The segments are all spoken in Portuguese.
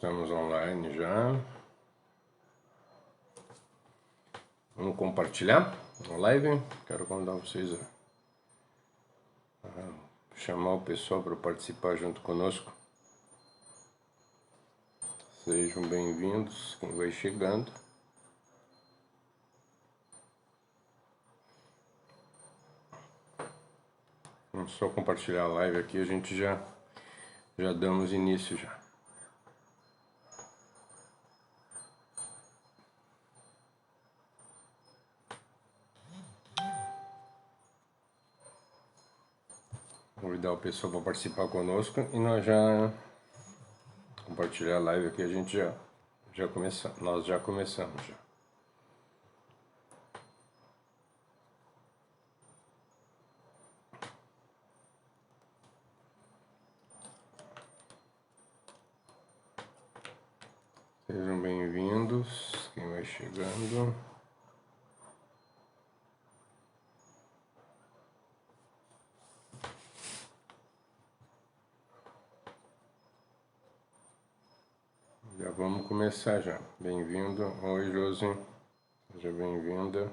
Estamos online já. Vamos compartilhar a live. Quero convidar vocês a chamar o pessoal para participar junto conosco. Sejam bem-vindos, quem vai chegando. Vamos só compartilhar a live aqui, a gente já damos início já. Convidar o pessoal para participar conosco e nós já compartilhar a live aqui, a gente já começamos, nós já começamos já. Sejam bem-vindos, quem vai chegando. Já vamos começar já. Bem-vindo. Oi, Josi. Seja bem-vinda.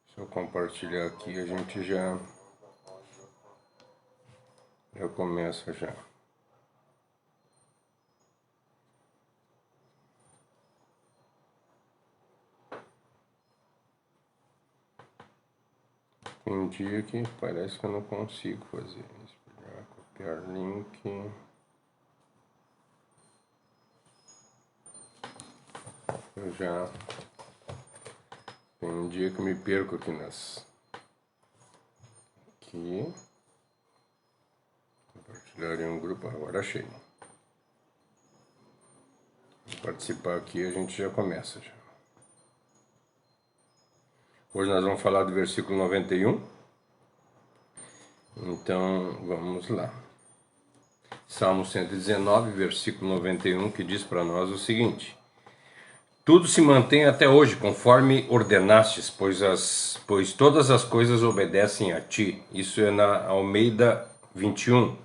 Deixa eu compartilhar aqui, a gente já começa já. Tem dia que parece que eu não consigo fazer isso. Copiar link. Eu já tem um dia que eu me perco aqui aqui compartilhar em um grupo. Agora achei. Vou participar aqui, a gente já começa já. Hoje nós vamos falar do versículo 91. Então vamos lá. Salmo 119, versículo 91, que diz para nós o seguinte: tudo se mantém até hoje, conforme ordenastes, pois todas as coisas obedecem a ti. Isso é na Almeida 21.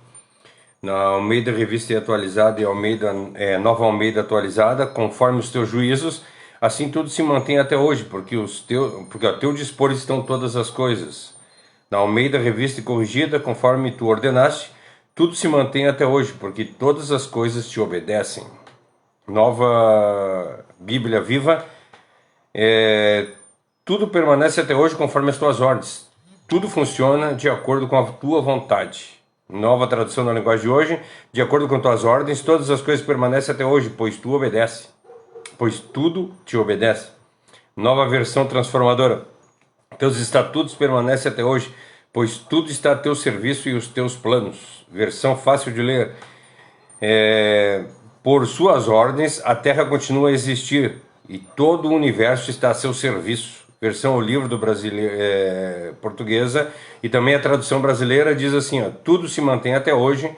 Na Almeida Revista e Atualizada e Nova Almeida Atualizada, conforme os teus juízos, assim tudo se mantém até hoje, porque a teu dispor estão todas as coisas. Na Almeida Revista e Corrigida, conforme tu ordenaste, tudo se mantém até hoje, porque todas as coisas te obedecem. Nova Bíblia Viva, tudo permanece até hoje conforme as tuas ordens. Tudo funciona de acordo com a tua vontade. Nova tradução da linguagem de hoje, de acordo com tuas ordens, todas as coisas permanecem até hoje, pois tu obedece. Pois tudo te obedece. Nova versão transformadora. Teus estatutos permanecem até hoje, pois tudo está a teu serviço e os teus planos. Versão fácil de ler. Por suas ordens, a terra continua a existir e todo o universo está a seu serviço. Versão o livro do portuguesa, e também a tradução brasileira diz assim, ó, tudo se mantém até hoje,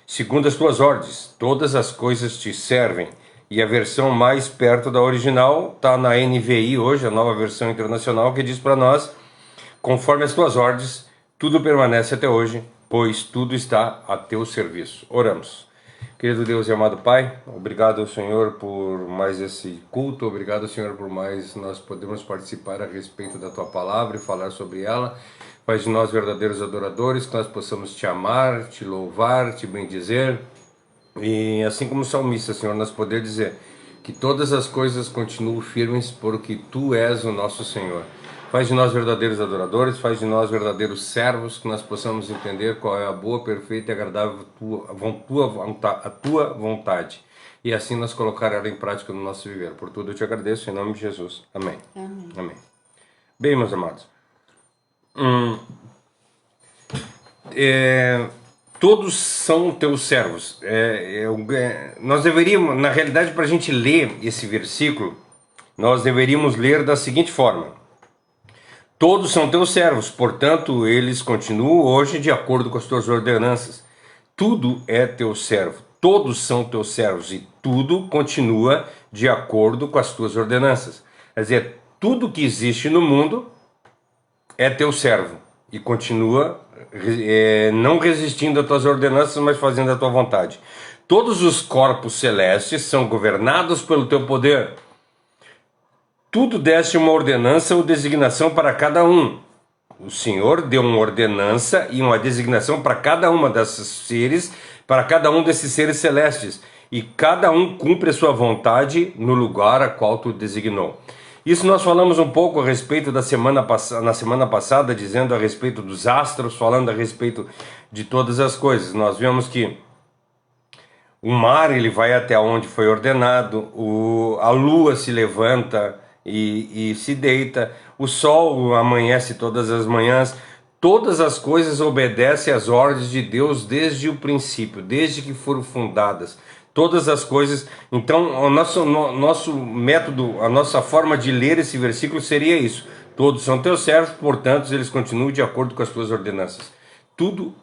segundo as tuas ordens, todas as coisas te servem. E a versão mais perto da original está na NVI hoje, a nova versão internacional, que diz para nós, conforme as tuas ordens, tudo permanece até hoje, pois tudo está a teu serviço. Oramos. Querido Deus e amado Pai, obrigado, Senhor, por mais esse culto, obrigado, Senhor, por mais nós podemos participar a respeito da Tua Palavra e falar sobre ela. Faz de nós verdadeiros adoradores, que nós possamos Te amar, Te louvar, Te bendizer. E assim como o salmista, Senhor, nós poder dizer que todas as coisas continuam firmes porque Tu és o nosso Senhor. Faz de nós verdadeiros adoradores, faz de nós verdadeiros servos, que nós possamos entender qual é a boa, perfeita e agradável a tua vontade. E assim nós colocar ela em prática no nosso viver. Por tudo eu te agradeço, em nome de Jesus. Amém. Amém. Amém. Bem, meus amados. Todos são teus servos. Nós deveríamos, na realidade, para a gente ler esse versículo, nós deveríamos ler da seguinte forma: todos são teus servos, portanto, eles continuam hoje de acordo com as tuas ordenanças. Tudo é teu servo, todos são teus servos e tudo continua de acordo com as tuas ordenanças. Quer dizer, tudo que existe no mundo é teu servo e continua não resistindo às tuas ordenanças, mas fazendo a tua vontade. Todos os corpos celestes são governados pelo teu poder. Tudo deste uma ordenança ou designação para cada um. O Senhor deu uma ordenança e uma designação para cada uma desses seres, para cada um desses seres celestes. E cada um cumpre a sua vontade no lugar a qual tu designou. Isso nós falamos um pouco a respeito na semana passada, dizendo a respeito dos astros, falando a respeito de todas as coisas. Nós vemos que o mar ele vai até onde foi ordenado, a lua se levanta e se deita, o sol amanhece todas as manhãs, todas as coisas obedecem às ordens de Deus desde o princípio, desde que foram fundadas. Todas as coisas. Então, o nosso método, a nossa forma de ler esse versículo seria isso. Todos são teus servos, portanto, eles continuam de acordo com as tuas ordenanças. Tudo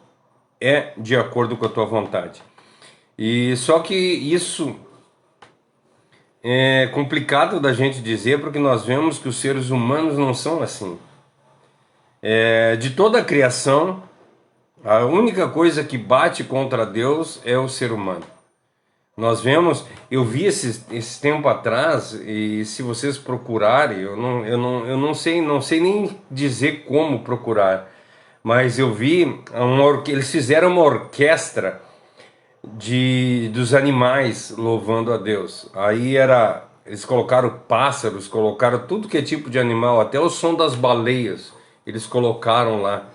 é de acordo com a tua vontade. E só que isso é complicado da gente dizer, porque nós vemos que os seres humanos não são assim. De toda a criação, a única coisa que bate contra Deus é o ser humano. Nós vemos, eu vi esse tempo atrás, e se vocês procurarem, eu não sei nem dizer como procurar, mas eu vi, eles fizeram uma orquestra dos animais louvando a Deus. Aí eles colocaram pássaros, colocaram tudo que é tipo de animal, até o som das baleias, eles colocaram lá.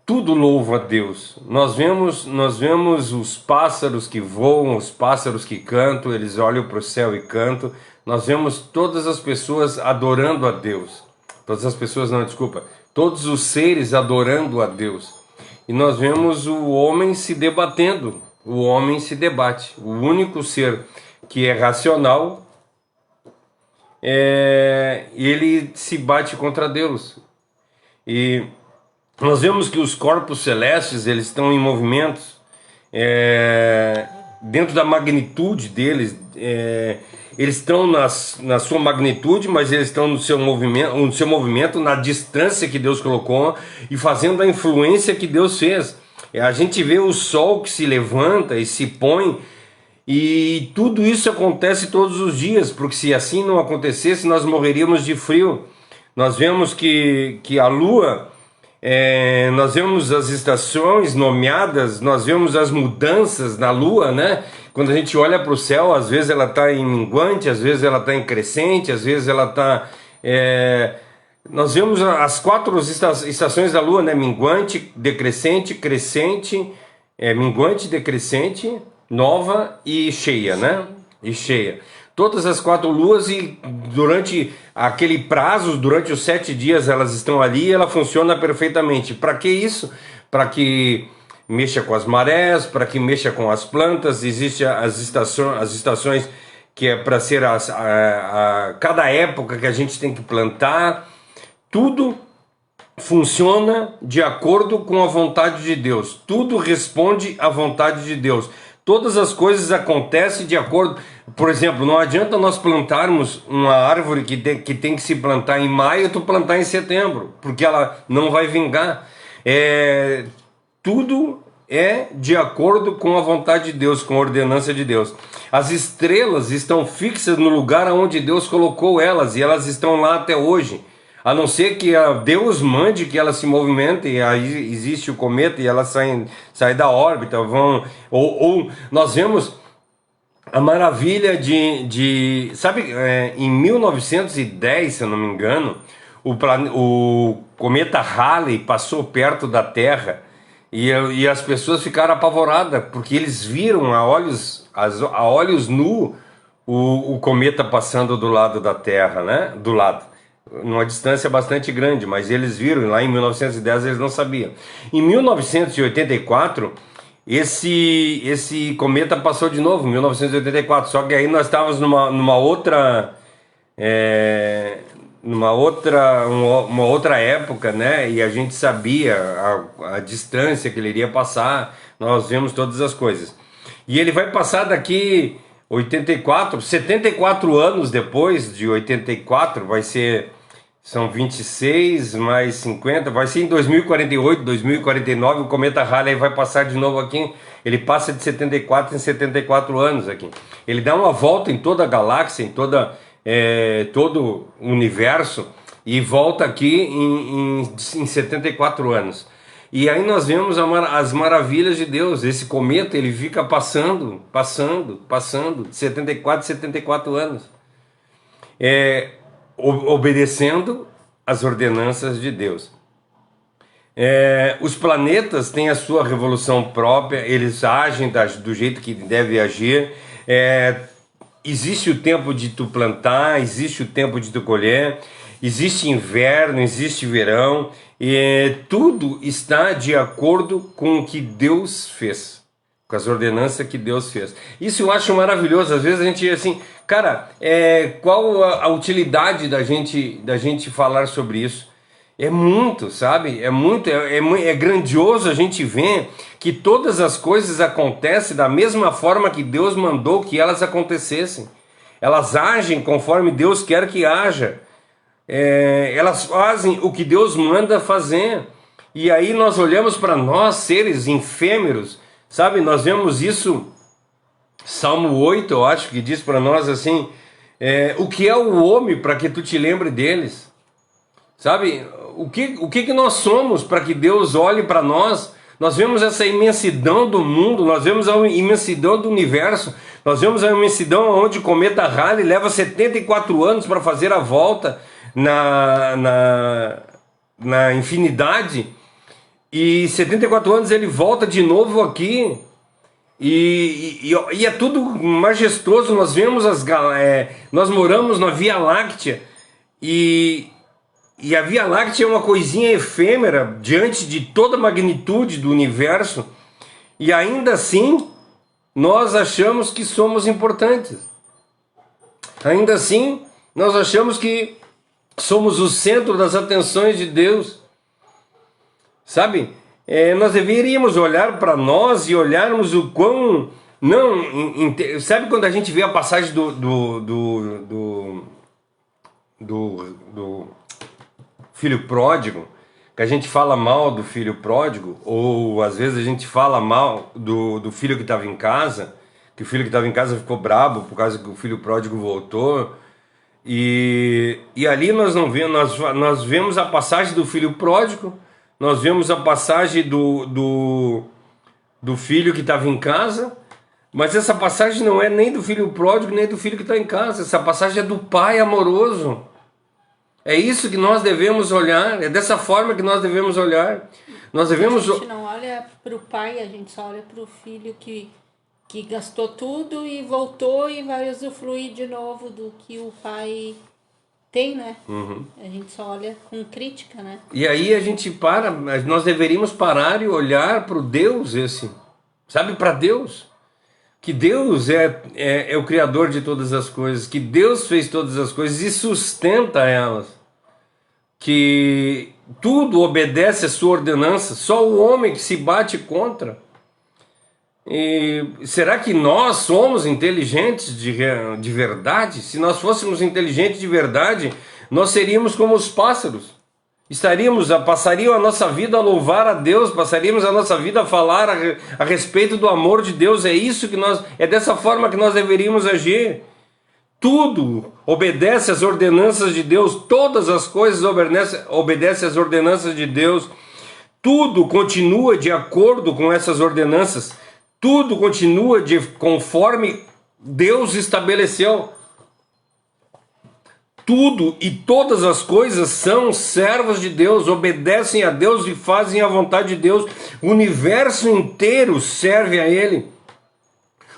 Tudo louva a Deus. Nós vemos os pássaros que voam, os pássaros que cantam, eles olham para o céu e cantam. Nós vemos todas as pessoas adorando a Deus. Todas as pessoas, não, desculpa. Todos os seres adorando a Deus. E nós vemos o homem se debatendo. O homem se debate. O único ser que é racional, ele se bate contra Deus. E nós vemos que os corpos celestes, eles estão em movimentos, dentro da magnitude deles, eles estão na sua magnitude, mas eles estão no seu movimento, na distância que Deus colocou e fazendo a influência que Deus fez. A gente vê o sol que se levanta e se põe, e tudo isso acontece todos os dias, porque se assim não acontecesse, nós morreríamos de frio. Nós vemos que a lua... nós vemos as estações nomeadas, nós vemos as mudanças na lua, né? Quando a gente olha para o céu, às vezes ela está em minguante, às vezes ela está em crescente, às vezes ela está... nós vemos as 4 estações da lua, né? Minguante, decrescente, crescente, minguante, decrescente, nova e cheia, né? E cheia. Todas as 4 luas, e durante aquele prazo, durante os 7 dias elas estão ali e ela funciona perfeitamente. Para que isso? Para que mexa com as marés, para que mexa com as plantas. Existem as estações que é para ser cada época que a gente tem que plantar. Tudo funciona de acordo com a vontade de Deus. Tudo responde à vontade de Deus. Todas as coisas acontecem de acordo... Por exemplo, não adianta nós plantarmos uma árvore que tem que se plantar em maio e tu plantar em setembro, porque ela não vai vingar. Tudo é de acordo com a vontade de Deus, com a ordenança de Deus. As estrelas estão fixas no lugar onde Deus colocou elas, e elas estão lá até hoje. A não ser que Deus mande que elas se movimentem, e aí existe o cometa e elas saem da órbita. Ou nós vemos a maravilha sabe, em 1910, se eu não me engano, o cometa Halley passou perto da Terra e as pessoas ficaram apavoradas, porque eles viram a olhos nus o cometa passando do lado da Terra, né? Do lado, numa distância bastante grande, mas eles viram. Lá em 1910 eles não sabiam. Em 1984... Esse cometa passou de novo, em 1984, só que aí nós estávamos numa outra época, né? E a gente sabia a distância que ele iria passar, nós vemos todas as coisas. E ele vai passar daqui 74 anos depois de 84, vai ser São 26 mais 50, vai ser em 2048, 2049, o cometa Halley vai passar de novo aqui. Ele passa de 74 em 74 anos aqui. Ele dá uma volta em toda a galáxia, em todo o universo, e volta aqui em 74 anos. E aí nós vemos as maravilhas de Deus. Esse cometa, ele fica passando, de 74 em 74 anos. Obedecendo as ordenanças de Deus. Os planetas têm a sua revolução própria, eles agem do jeito que deve agir. Existe o tempo de tu plantar, existe o tempo de tu colher, existe inverno, existe verão, e tudo está de acordo com o que Deus fez, com as ordenanças que Deus fez. Isso eu acho maravilhoso. Às vezes a gente assim, cara, qual a utilidade da gente falar sobre isso? É muito, sabe? É grandioso a gente ver que todas as coisas acontecem da mesma forma que Deus mandou que elas acontecessem. Elas agem conforme Deus quer que haja. Elas fazem o que Deus manda fazer. E aí nós olhamos para nós, seres efêmeros, sabe? Nós vemos isso, Salmo 8, eu acho que diz para nós assim, o que é o homem para que tu te lembre deles? Sabe? O que nós somos para que Deus olhe para nós? Nós vemos essa imensidão do mundo, nós vemos a imensidão do universo, nós vemos a imensidão onde o cometa Halley leva 74 anos para fazer a volta na infinidade, e 74 anos ele volta de novo aqui, e é tudo majestoso. Nós vemos nós moramos na Via Láctea, e a Via Láctea é uma coisinha efêmera diante de toda a magnitude do universo, e ainda assim nós achamos que somos importantes. Ainda assim nós achamos que somos o centro das atenções de Deus. Sabe? Nós deveríamos olhar para nós e olharmos o quão... Sabe quando a gente vê a passagem do filho pródigo, que a gente fala mal do filho pródigo, ou às vezes a gente fala mal do filho que estava em casa, que o filho que estava em casa ficou brabo por causa que o filho pródigo voltou, e ali nós vemos a passagem do filho pródigo, nós vemos a passagem do filho que estava em casa, mas essa passagem não é nem do filho pródigo, nem do filho que está em casa. Essa passagem é do pai amoroso. É isso que nós devemos olhar, é dessa forma que nós devemos olhar. Nós devemos... A gente não olha para o pai, a gente só olha para o filho que gastou tudo e voltou e vai usufruir de novo do que o pai tem, né? Uhum. A gente só olha com crítica, né? E aí nós deveríamos parar e olhar para o Deus sabe, para Deus. Que Deus é o Criador de todas as coisas, que Deus fez todas as coisas e sustenta elas, que tudo obedece a sua ordenança, só o homem que se bate contra. E será que nós somos inteligentes de verdade? Se nós fôssemos inteligentes de verdade, nós seríamos como os pássaros. Passaríamos a nossa vida a louvar a Deus, passaríamos a nossa vida a falar a respeito do amor de Deus. É dessa forma que nós deveríamos agir. Tudo obedece às ordenanças de Deus, todas as coisas obedecem às ordenanças de Deus, tudo continua de acordo com essas ordenanças, tudo continua conforme Deus estabeleceu. Tudo e todas as coisas são servos de Deus, obedecem a Deus e fazem a vontade de Deus. O universo inteiro serve a Ele.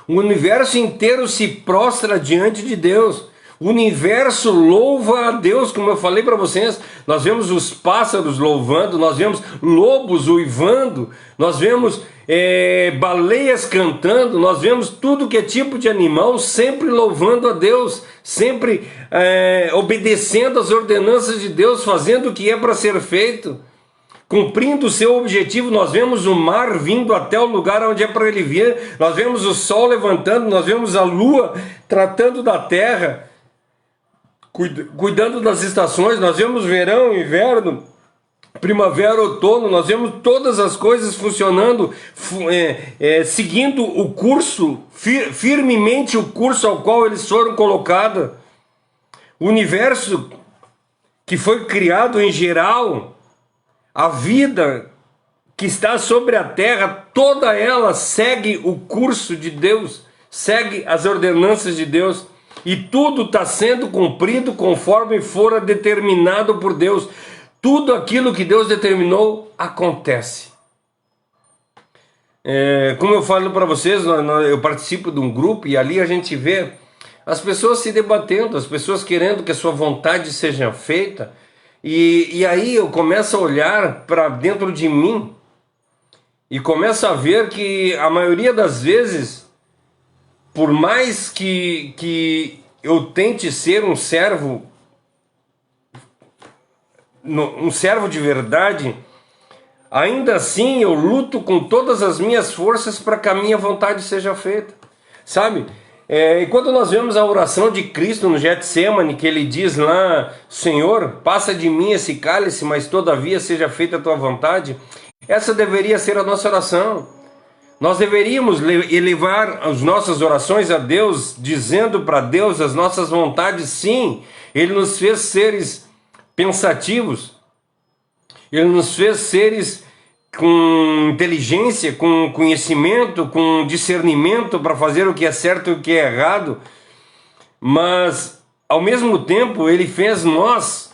O universo inteiro se prostra diante de Deus. O universo louva a Deus, como eu falei para vocês. Nós vemos os pássaros louvando, nós vemos lobos uivando, nós vemos baleias cantando, nós vemos tudo que é tipo de animal sempre louvando a Deus, sempre obedecendo às ordenanças de Deus, fazendo o que é para ser feito, cumprindo o seu objetivo. Nós vemos o mar vindo até o lugar onde é para ele vir, nós vemos o sol levantando, nós vemos a lua tratando da terra. cuidando das estações. Nós vemos verão, inverno, primavera, outono, nós vemos todas as coisas funcionando, seguindo o curso, firmemente o curso ao qual eles foram colocados. O universo que foi criado em geral, a vida que está sobre a terra, toda ela segue o curso de Deus, segue as ordenanças de Deus, e tudo está sendo cumprido conforme fora determinado por Deus. Tudo aquilo que Deus determinou acontece. Como eu falo para vocês, eu participo de um grupo e ali a gente vê as pessoas se debatendo, as pessoas querendo que a sua vontade seja feita. E aí eu começo a olhar para dentro de mim e começo a ver que a maioria das vezes, por mais que eu tente ser um servo de verdade, ainda assim eu luto com todas as minhas forças para que a minha vontade seja feita, sabe? E quando nós vemos a oração de Cristo no Getsêmani, que ele diz lá: Senhor, passa de mim esse cálice, mas todavia seja feita a tua vontade, essa deveria ser a nossa oração. Nós deveríamos elevar as nossas orações a Deus, dizendo para Deus as nossas vontades. Sim, Ele nos fez seres pensativos, Ele nos fez seres com inteligência, com conhecimento, com discernimento para fazer o que é certo e o que é errado, mas ao mesmo tempo Ele fez nós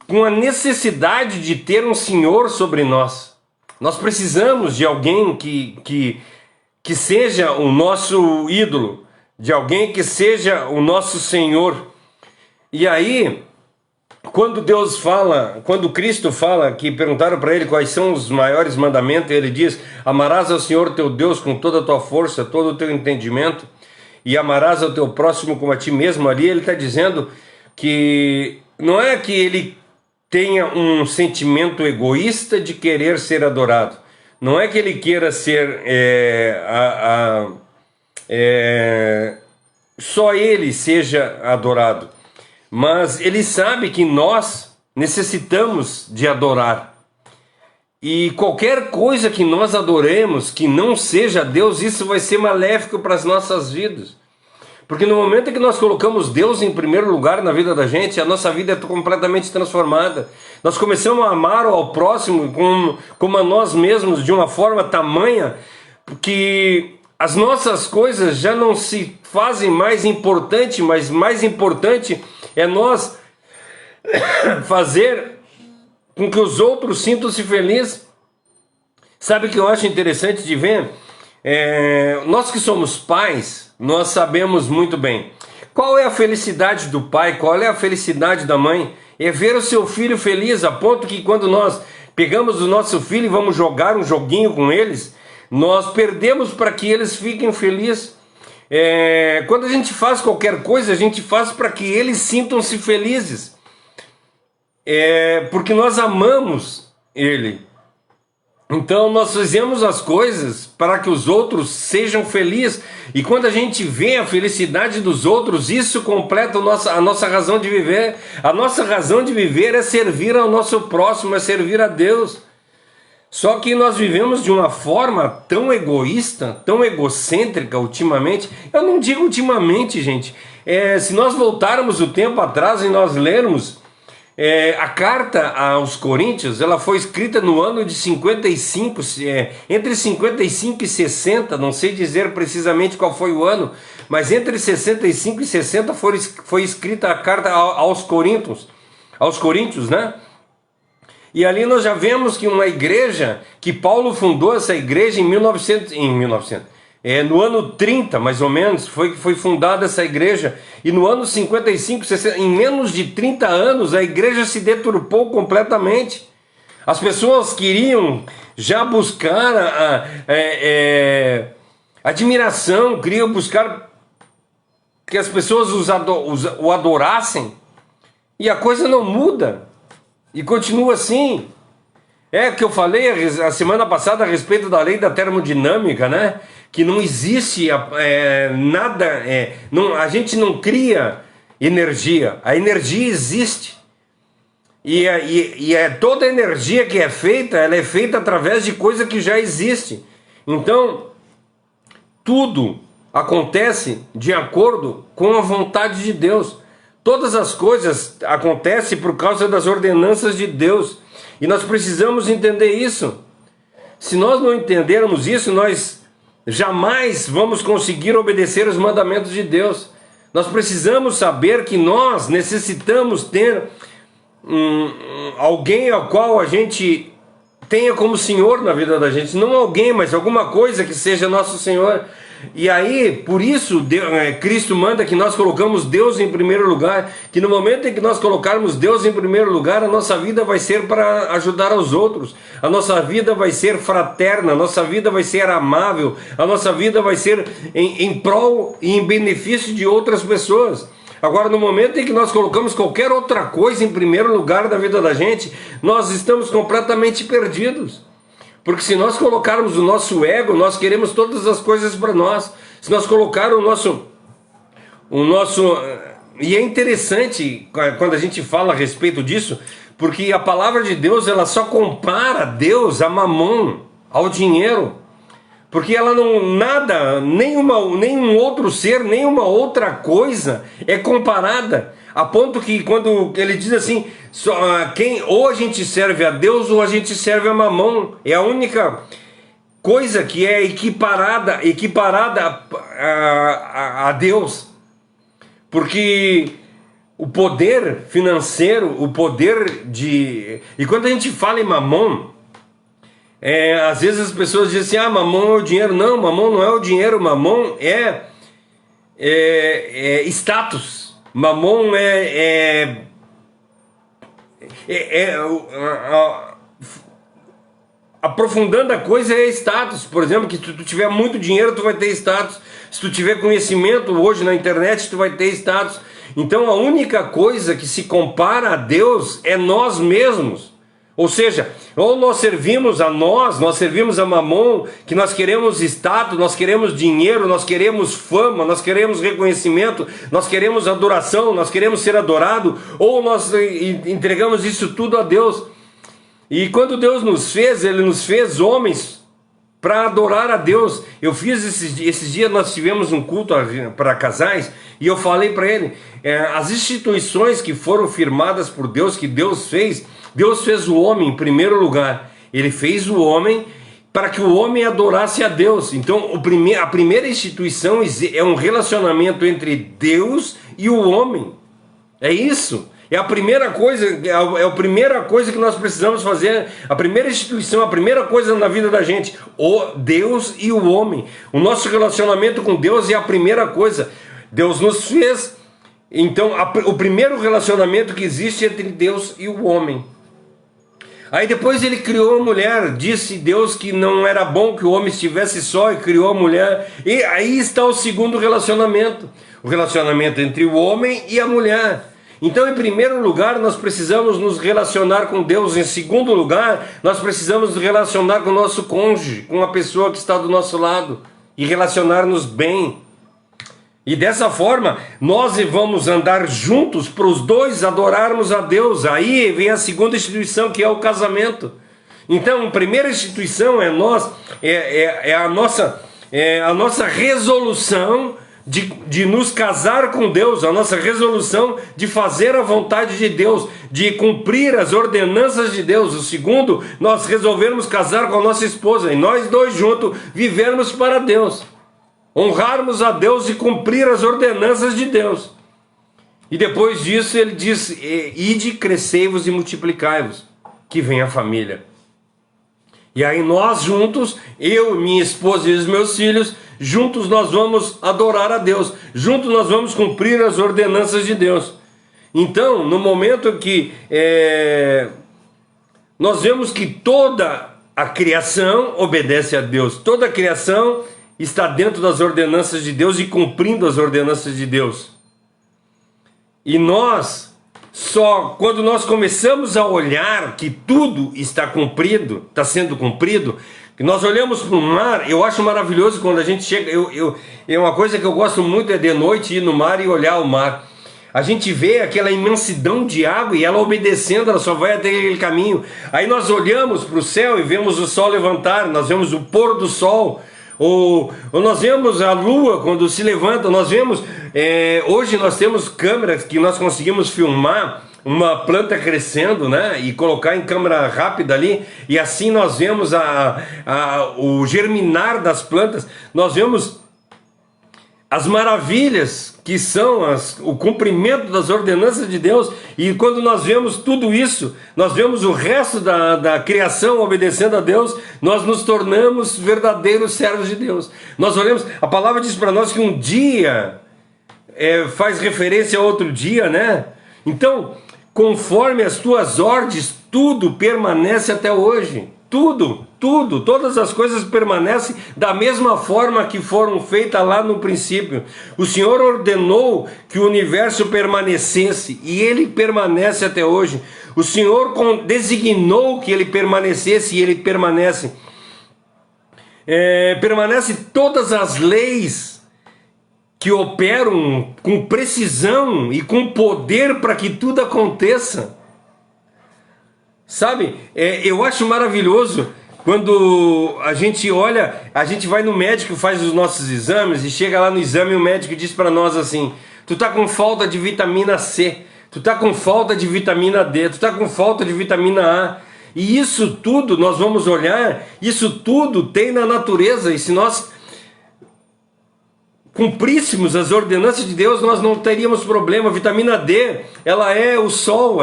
com a necessidade de ter um Senhor sobre nós. Nós precisamos de alguém que seja o nosso ídolo, de alguém que seja o nosso Senhor. E aí, quando Cristo fala, que perguntaram para ele quais são os maiores mandamentos, ele diz: amarás ao Senhor teu Deus com toda a tua força, todo o teu entendimento, e amarás ao teu próximo como a ti mesmo. Ali ele está dizendo que não é que ele tenha um sentimento egoísta de querer ser adorado, não é que ele queira ser só ele seja adorado, mas ele sabe que nós necessitamos de adorar. E qualquer coisa que nós adoremos, que não seja Deus, isso vai ser maléfico para as nossas vidas. Porque no momento em que nós colocamos Deus em primeiro lugar na vida da gente, a nossa vida é completamente transformada. Nós começamos a amar ao próximo como a nós mesmos, de uma forma tamanha que as nossas coisas já não se fazem mais importante, mas mais importante é nós fazer com que os outros sintam-se felizes. Sabe o que eu acho interessante de ver? Nós que somos pais, nós sabemos muito bem qual é a felicidade do pai, qual é a felicidade da mãe. É ver o seu filho feliz, a ponto que quando nós pegamos o nosso filho e vamos jogar um joguinho com eles, nós perdemos para que eles fiquem felizes. Quando a gente faz qualquer coisa, a gente faz para que eles sintam-se felizes, porque nós amamos ele. Então nós fazemos as coisas para que os outros sejam felizes, e quando a gente vê a felicidade dos outros, isso completa a nossa razão de viver. A nossa razão de viver é servir ao nosso próximo, é servir a Deus. Só que nós vivemos de uma forma tão egoísta, tão egocêntrica ultimamente. Eu não digo ultimamente, gente. Se nós voltarmos o tempo atrás e nós lermos a carta aos Coríntios, ela foi escrita no ano de 55, entre 55 e 60, não sei dizer precisamente qual foi o ano, mas entre 65 e 60 foi escrita a carta aos Coríntios, né? E ali nós já vemos que uma igreja, que Paulo fundou essa igreja no ano 30, mais ou menos, foi fundada essa igreja. E no ano 55, 60, em menos de 30 anos, a igreja se deturpou completamente. As pessoas queriam já buscar admiração, queriam buscar que as pessoas o adorassem. E a coisa não muda. E continua assim. É que eu falei a semana passada a respeito da lei da termodinâmica, né? Que não existe nada, a gente não cria energia, a energia existe. Toda a energia que é feita, ela é feita através de coisa que já existe. Então, tudo acontece de acordo com a vontade de Deus. Todas as coisas acontecem por causa das ordenanças de Deus. E nós precisamos entender isso. Se nós não entendermos isso, nós jamais vamos conseguir obedecer os mandamentos de Deus. Nós precisamos saber que nós necessitamos ter alguém ao qual a gente tenha como Senhor na vida da gente. Não alguém, mas alguma coisa que seja nosso Senhor. E aí, por isso, Cristo manda que nós colocamos Deus em primeiro lugar, que no momento em que nós colocarmos Deus em primeiro lugar, a nossa vida vai ser para ajudar aos outros, a nossa vida vai ser fraterna, a nossa vida vai ser amável, a nossa vida vai ser em prol e em benefício de outras pessoas. Agora, no momento em que nós colocamos qualquer outra coisa em primeiro lugar da vida da gente, nós estamos completamente perdidos. Porque se nós colocarmos o nosso ego, nós queremos todas as coisas para nós. Se nós colocarmos o nosso... E é interessante quando a gente fala a respeito disso, porque a palavra de Deus, ela só compara Deus a mamon, ao dinheiro. Porque ela nenhum outro ser, nenhuma outra coisa é comparada. A ponto que quando ele diz assim, ou a gente serve a Deus ou a gente serve a mamão. É a única coisa que é equiparada a Deus. Porque o poder financeiro, o poder de... E quando a gente fala em mamão, às vezes as pessoas dizem assim, mamão é o dinheiro. Não, mamão não é o dinheiro, mamão é status. Mamon aprofundando a coisa é status. Por exemplo, que se tu tiver muito dinheiro, tu vai ter status. Se tu tiver conhecimento hoje na internet, tu vai ter status. Então a única coisa que se compara a Deus é nós mesmos. Ou seja, ou nós servimos a mamon, que nós queremos status, nós queremos dinheiro, nós queremos fama, nós queremos reconhecimento, nós queremos adoração, nós queremos ser adorado, ou nós entregamos isso tudo a Deus. E quando Deus nos fez, Ele nos fez homens para adorar a Deus. Eu fiz esses dias, nós tivemos um culto para casais, e eu falei para ele, as instituições que foram firmadas por Deus, que Deus fez o homem em primeiro lugar. Ele fez o homem para que o homem adorasse a Deus. Então a primeira instituição é um relacionamento entre Deus e o homem. É isso. É a primeira coisa, a primeira coisa que nós precisamos fazer. A primeira instituição, a primeira coisa na vida da gente, o Deus e o homem. O nosso relacionamento com Deus é a primeira coisa. Deus nos fez. Então o primeiro relacionamento que existe é entre Deus e o homem. Aí depois ele criou a mulher, disse Deus que não era bom que o homem estivesse só e criou a mulher. E aí está o segundo relacionamento, o relacionamento entre o homem e a mulher. Então, em primeiro lugar, nós precisamos nos relacionar com Deus. Em segundo lugar, nós precisamos nos relacionar com o nosso cônjuge, com a pessoa que está do nosso lado, e relacionar-nos bem. E dessa forma, nós vamos andar juntos para os dois adorarmos a Deus. Aí vem a segunda instituição, que é o casamento. Então, a primeira instituição é a nossa resolução de nos casar com Deus, a nossa resolução de fazer a vontade de Deus, de cumprir as ordenanças de Deus. O segundo, nós resolvermos casar com a nossa esposa, e nós dois juntos vivermos para Deus. Honrarmos a Deus e cumprir as ordenanças de Deus. E depois disso ele diz, ide, crescei-vos e multiplicai-vos, que vem a família. E aí nós juntos, eu, minha esposa e os meus filhos, juntos nós vamos adorar a Deus, juntos nós vamos cumprir as ordenanças de Deus. Então, no momento que nós vemos que toda a criação obedece a Deus, toda a criação está dentro das ordenanças de Deus e cumprindo as ordenanças de Deus. E nós Só quando nós começamos a olhar que tudo está cumprido, está sendo cumprido, que nós olhamos para o mar. Eu acho maravilhoso quando a gente chega. É uma coisa que eu gosto muito, é de noite ir no mar e olhar o mar. A gente vê aquela imensidão de água e ela obedecendo, ela só vai até aquele caminho. Aí nós olhamos para o céu e vemos o sol levantar, nós vemos o pôr do sol. Ou nós vemos a lua quando se levanta, nós vemos, hoje nós temos câmeras que nós conseguimos filmar uma planta crescendo, né, e colocar em câmera rápida ali, e assim nós vemos o germinar das plantas, nós vemos as maravilhas que são o cumprimento das ordenanças de Deus. E quando nós vemos tudo isso, nós vemos o resto da criação obedecendo a Deus, nós nos tornamos verdadeiros servos de Deus. Nós olhamos, a palavra diz para nós que um dia faz referência a outro dia, né? Então, conforme as tuas ordens, tudo permanece até hoje. Tudo, todas as coisas permanecem da mesma forma que foram feitas lá no princípio. O Senhor ordenou que o universo permanecesse e ele permanece até hoje. O Senhor designou que ele permanecesse e ele permanece. Permanece todas as leis que operam com precisão e com poder para que tudo aconteça. Sabe, eu acho maravilhoso quando a gente olha, a gente vai no médico, faz os nossos exames e chega lá no exame e o médico diz para nós assim: tu tá com falta de vitamina C, tu tá com falta de vitamina D, tu tá com falta de vitamina A. E isso tudo nós vamos olhar, isso tudo tem na natureza, e se nós cumpríssemos as ordenanças de Deus, nós não teríamos problema. A vitamina D, ela é o sol.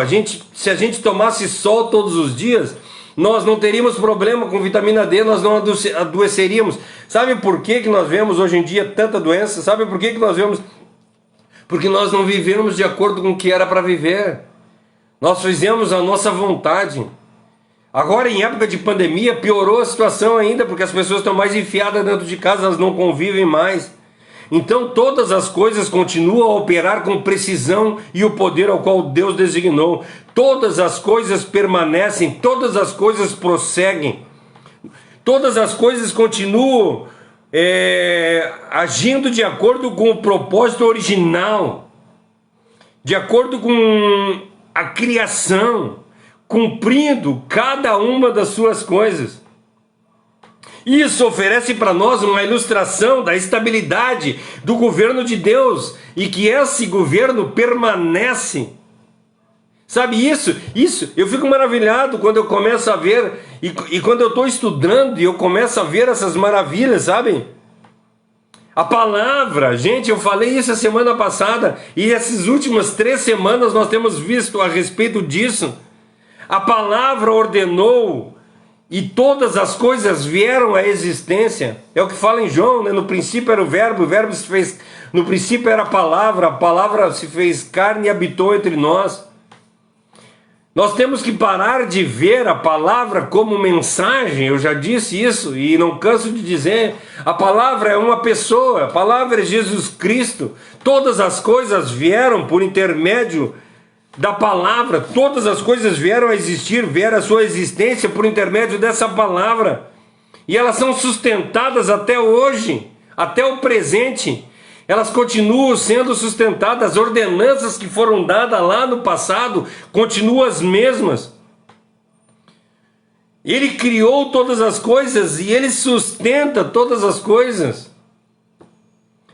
Se a gente tomasse sol todos os dias, nós não teríamos problema com vitamina D, nós não adoeceríamos. Sabe por que nós vemos hoje em dia tanta doença? Sabe por que nós vemos? Porque nós não vivemos de acordo com o que era para viver. Nós fizemos a nossa vontade. Agora, em época de pandemia, piorou a situação ainda, porque as pessoas estão mais enfiadas dentro de casa, elas não convivem mais. Então todas as coisas continuam a operar com precisão e o poder ao qual Deus designou. Todas as coisas permanecem, todas as coisas prosseguem, todas as coisas continuam agindo de acordo com o propósito original, de acordo com a criação, cumprindo cada uma das suas coisas. Isso oferece para nós uma ilustração da estabilidade do governo de Deus e que esse governo permanece. Sabe isso? Eu fico maravilhado quando eu começo a ver e quando eu estou estudando e eu começo a ver essas maravilhas, sabe? A palavra, gente, eu falei isso a semana passada e essas últimas 3 semanas nós temos visto a respeito disso. A palavra ordenou e todas as coisas vieram à existência. É o que fala em João, né? No princípio era o verbo se fez... No princípio era a palavra se fez carne e habitou entre nós. Nós temos que parar de ver a palavra como mensagem, eu já disse isso e não canso de dizer. A palavra é uma pessoa, a palavra é Jesus Cristo. Todas as coisas vieram por intermédio da palavra, todas as coisas vieram a existir, vieram a sua existência por intermédio dessa palavra. E elas são sustentadas até hoje, até o presente. Elas continuam sendo sustentadas, as ordenanças que foram dadas lá no passado continuam as mesmas. Ele criou todas as coisas e ele sustenta todas as coisas.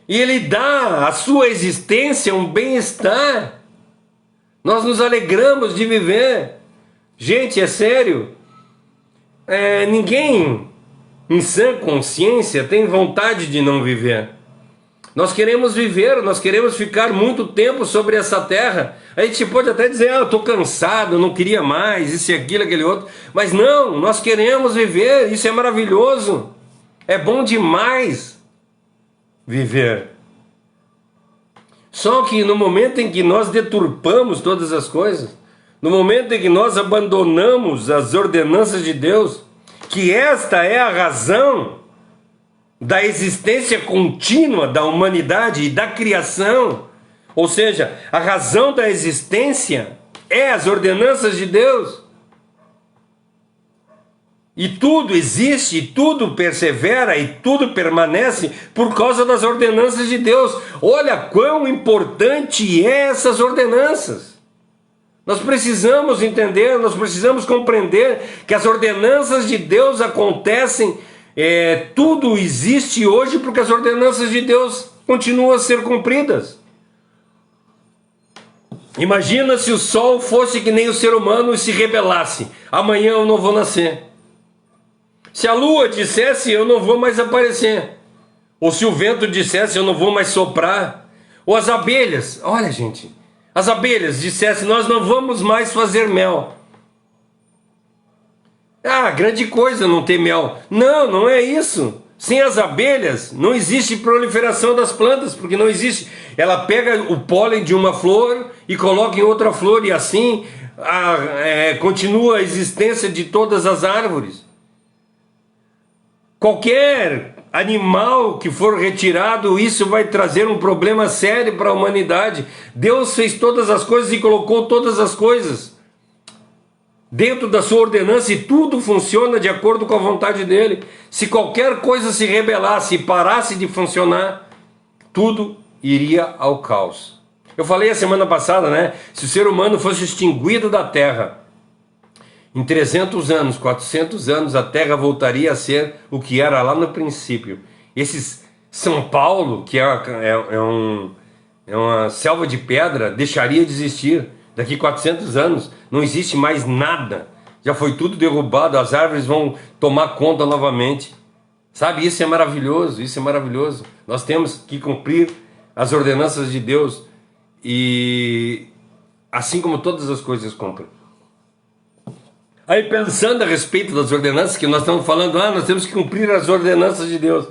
E ele dá à sua existência um bem-estar. Nós nos alegramos de viver. Gente, é sério. Ninguém em sã consciência tem vontade de não viver. Nós queremos viver, nós queremos ficar muito tempo sobre essa terra. A gente pode até dizer, eu estou cansado, eu não queria mais, isso e aquilo, aquele outro. Mas não, nós queremos viver, isso é maravilhoso. É bom demais viver. Só que no momento em que nós deturpamos todas as coisas, no momento em que nós abandonamos as ordenanças de Deus, que esta é a razão da existência contínua da humanidade e da criação, ou seja, a razão da existência é as ordenanças de Deus. E tudo existe, e tudo persevera, e tudo permanece por causa das ordenanças de Deus. Olha quão importante é essas ordenanças. Nós precisamos entender, nós precisamos compreender que as ordenanças de Deus acontecem, tudo existe hoje porque as ordenanças de Deus continuam a ser cumpridas. Imagina se o sol fosse que nem o ser humano e se rebelasse: amanhã eu não vou nascer. Se a lua dissesse: eu não vou mais aparecer. Ou se o vento dissesse: eu não vou mais soprar. Ou as abelhas, olha gente, as abelhas dissessem: nós não vamos mais fazer mel. Ah, grande coisa não ter mel. Não, não é isso. Sem as abelhas não existe proliferação das plantas, porque não existe. Ela pega o pólen de uma flor e coloca em outra flor, e assim continua a existência de todas as árvores. Qualquer animal que for retirado, isso vai trazer um problema sério para a humanidade. Deus fez todas as coisas e colocou todas as coisas dentro da sua ordenança, e tudo funciona de acordo com a vontade dele. Se qualquer coisa se rebelasse e parasse de funcionar, tudo iria ao caos. Eu falei a semana passada, né? Se o ser humano fosse extinguido da Terra, em 300 anos, 400 anos, a Terra voltaria a ser o que era lá no princípio. Esse São Paulo, que é uma selva de pedra, deixaria de existir. Daqui 400 anos não existe mais nada. Já foi tudo derrubado, as árvores vão tomar conta novamente. Sabe, isso é maravilhoso, isso é maravilhoso. Nós temos que cumprir as ordenanças de Deus, e assim como todas as coisas cumprem. Aí, pensando a respeito das ordenanças que nós estamos falando, nós temos que cumprir as ordenanças de Deus.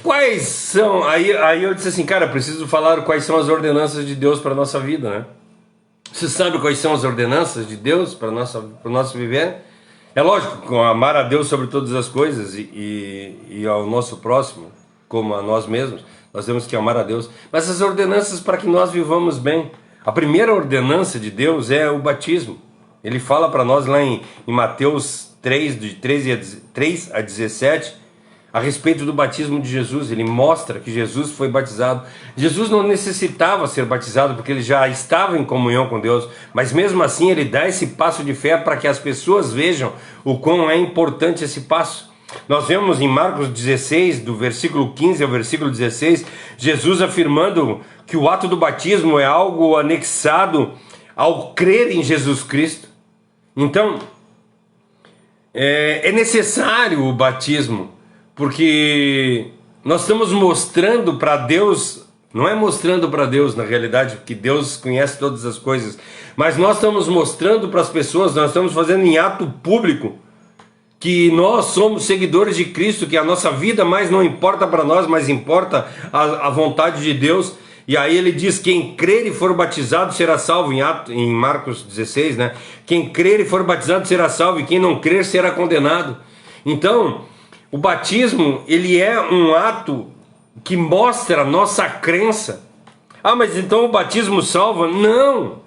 Quais são? Aí eu disse assim, cara, preciso falar quais são as ordenanças de Deus para a nossa vida, né? Você sabe quais são as ordenanças de Deus para o nosso viver? É lógico, amar a Deus sobre todas as coisas e ao nosso próximo como a nós mesmos. Nós temos que amar a Deus. Mas as ordenanças para que nós vivamos bem. A primeira ordenança de Deus é o batismo. Ele fala para nós lá em Mateus 3, de 3 a 17, a respeito do batismo de Jesus. Ele mostra que Jesus foi batizado. Jesus não necessitava ser batizado porque ele já estava em comunhão com Deus, mas mesmo assim ele dá esse passo de fé para que as pessoas vejam o quão é importante esse passo. Nós vemos em Marcos 16, do versículo 15 ao versículo 16, Jesus afirmando que o ato do batismo é algo anexado ao crer em Jesus Cristo. Então, é necessário o batismo, porque nós estamos mostrando para Deus, não é mostrando para Deus na realidade, porque Deus conhece todas as coisas, mas nós estamos mostrando para as pessoas, nós estamos fazendo em ato público, que nós somos seguidores de Cristo, que a nossa vida mais não importa para nós, mas importa a vontade de Deus. E aí ele diz: quem crer e for batizado será salvo, em Marcos 16, né? Quem crer e for batizado será salvo, e quem não crer será condenado. Então, o batismo, ele é um ato que mostra a nossa crença. Ah, mas então o batismo salva? Não!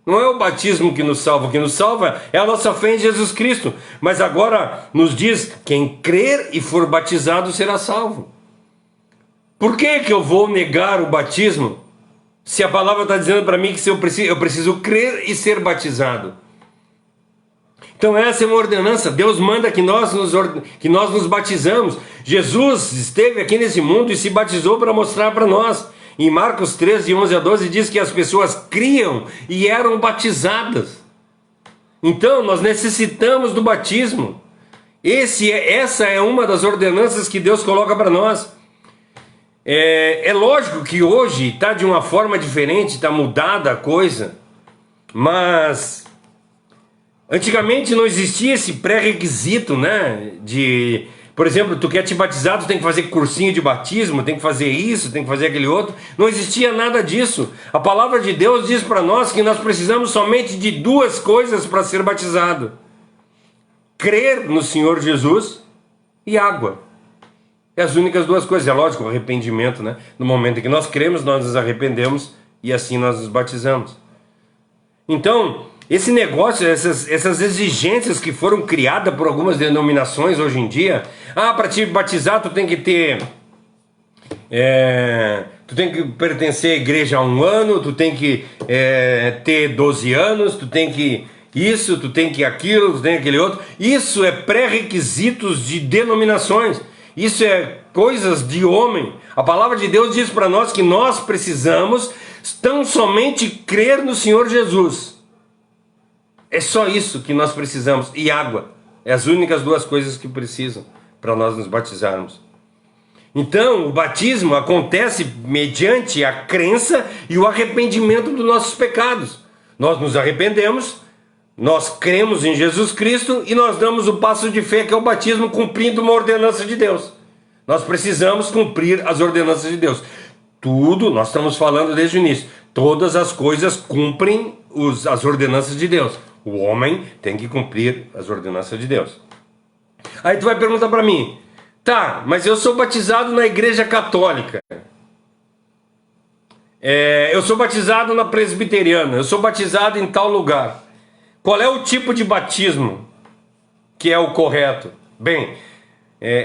Não é o batismo que nos salva. O que nos salva é a nossa fé em Jesus Cristo. Mas agora nos diz: quem crer e for batizado será salvo. Por que eu vou negar o batismo, se a palavra está dizendo para mim que eu preciso crer e ser batizado? Então essa é uma ordenança. Deus manda que nós nos batizamos. Jesus esteve aqui nesse mundo e se batizou para mostrar para nós. Em Marcos 13, de 11 a 12, diz que as pessoas criam e eram batizadas. Então nós necessitamos do batismo. Essa é uma das ordenanças que Deus coloca para nós. É lógico que hoje está de uma forma diferente, está mudada a coisa, mas antigamente não existia esse pré-requisito, né? Por exemplo, tu quer te batizar, tu tem que fazer cursinho de batismo, tem que fazer isso, tem que fazer aquele outro. Não existia nada disso. A palavra de Deus diz para nós que nós precisamos somente de duas coisas para ser batizado: crer no Senhor Jesus e água. É as únicas duas coisas. É lógico, o arrependimento, né? No momento em que nós cremos, nós nos arrependemos e assim nós nos batizamos. Então, esse negócio, essas exigências que foram criadas por algumas denominações hoje em dia, para te batizar tu tem que ter, tu tem que pertencer à igreja há 1 ano, tu tem que ter 12 anos, tu tem que isso, tu tem que aquilo, tu tem aquele outro. Isso é pré-requisitos de denominações, isso é coisas de homem. A palavra de Deus diz para nós que nós precisamos tão somente crer no Senhor Jesus. É só isso que nós precisamos. E água. É as únicas 2 coisas que precisam para nós nos batizarmos. Então, o batismo acontece mediante a crença e o arrependimento dos nossos pecados. Nós nos arrependemos, nós cremos em Jesus Cristo e nós damos o passo de fé, que é o batismo, cumprindo uma ordenança de Deus. Nós precisamos cumprir as ordenanças de Deus. Tudo, nós estamos falando desde o início, todas as coisas cumprem as ordenanças de Deus. O homem tem que cumprir as ordenanças de Deus. Aí tu vai perguntar para mim, tá, mas eu sou batizado na igreja católica, eu sou batizado na presbiteriana, eu sou batizado em tal lugar. Qual é o tipo de batismo que é o correto? Bem,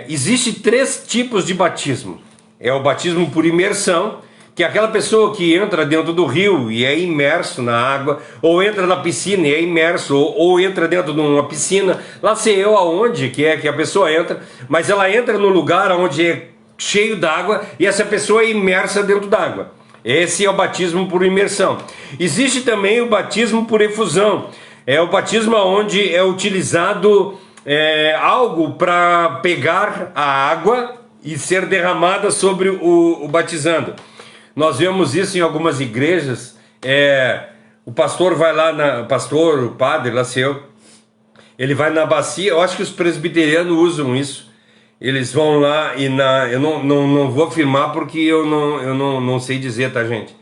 existe 3 tipos de batismo. É o batismo por imersão, que é aquela pessoa que entra dentro do rio e é imerso na água, ou entra na piscina e é imerso, ou entra dentro de uma piscina, lá sei eu aonde que a pessoa entra, mas ela entra no lugar onde é cheio d'água e essa pessoa é imersa dentro d'água. Esse é o batismo por imersão. Existe também o batismo por efusão. É o batismo onde é utilizado algo para pegar a água e ser derramada sobre o batizando. Nós vemos isso em algumas igrejas. O pastor vai lá, o padre, lá seu, ele vai na bacia. Eu acho que os presbiterianos usam isso. Eles vão lá e eu não vou afirmar porque eu não sei dizer, tá, gente?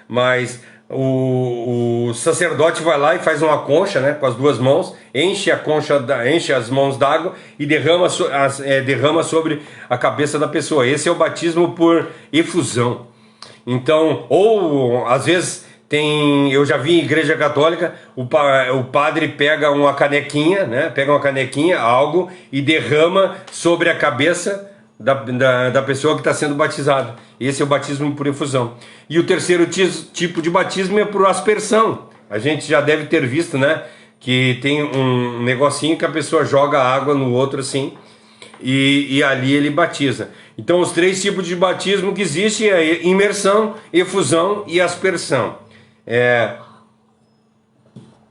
Mas o sacerdote vai lá e faz uma concha, né, com as 2 mãos, enche a concha, enche as mãos d'água e derrama sobre a cabeça da pessoa. Esse é o batismo por efusão. Então, ou às vezes eu já vi em igreja católica, o padre pega uma canequinha, né, algo, e derrama sobre a cabeça da pessoa que está sendo batizada. Esse é o batismo por efusão. E o terceiro tipo de batismo é por aspersão. A gente já deve ter visto, né, que tem um negocinho que a pessoa joga água no outro assim, e ali ele batiza. Então os 3 tipos de batismo que existem é imersão, efusão e aspersão.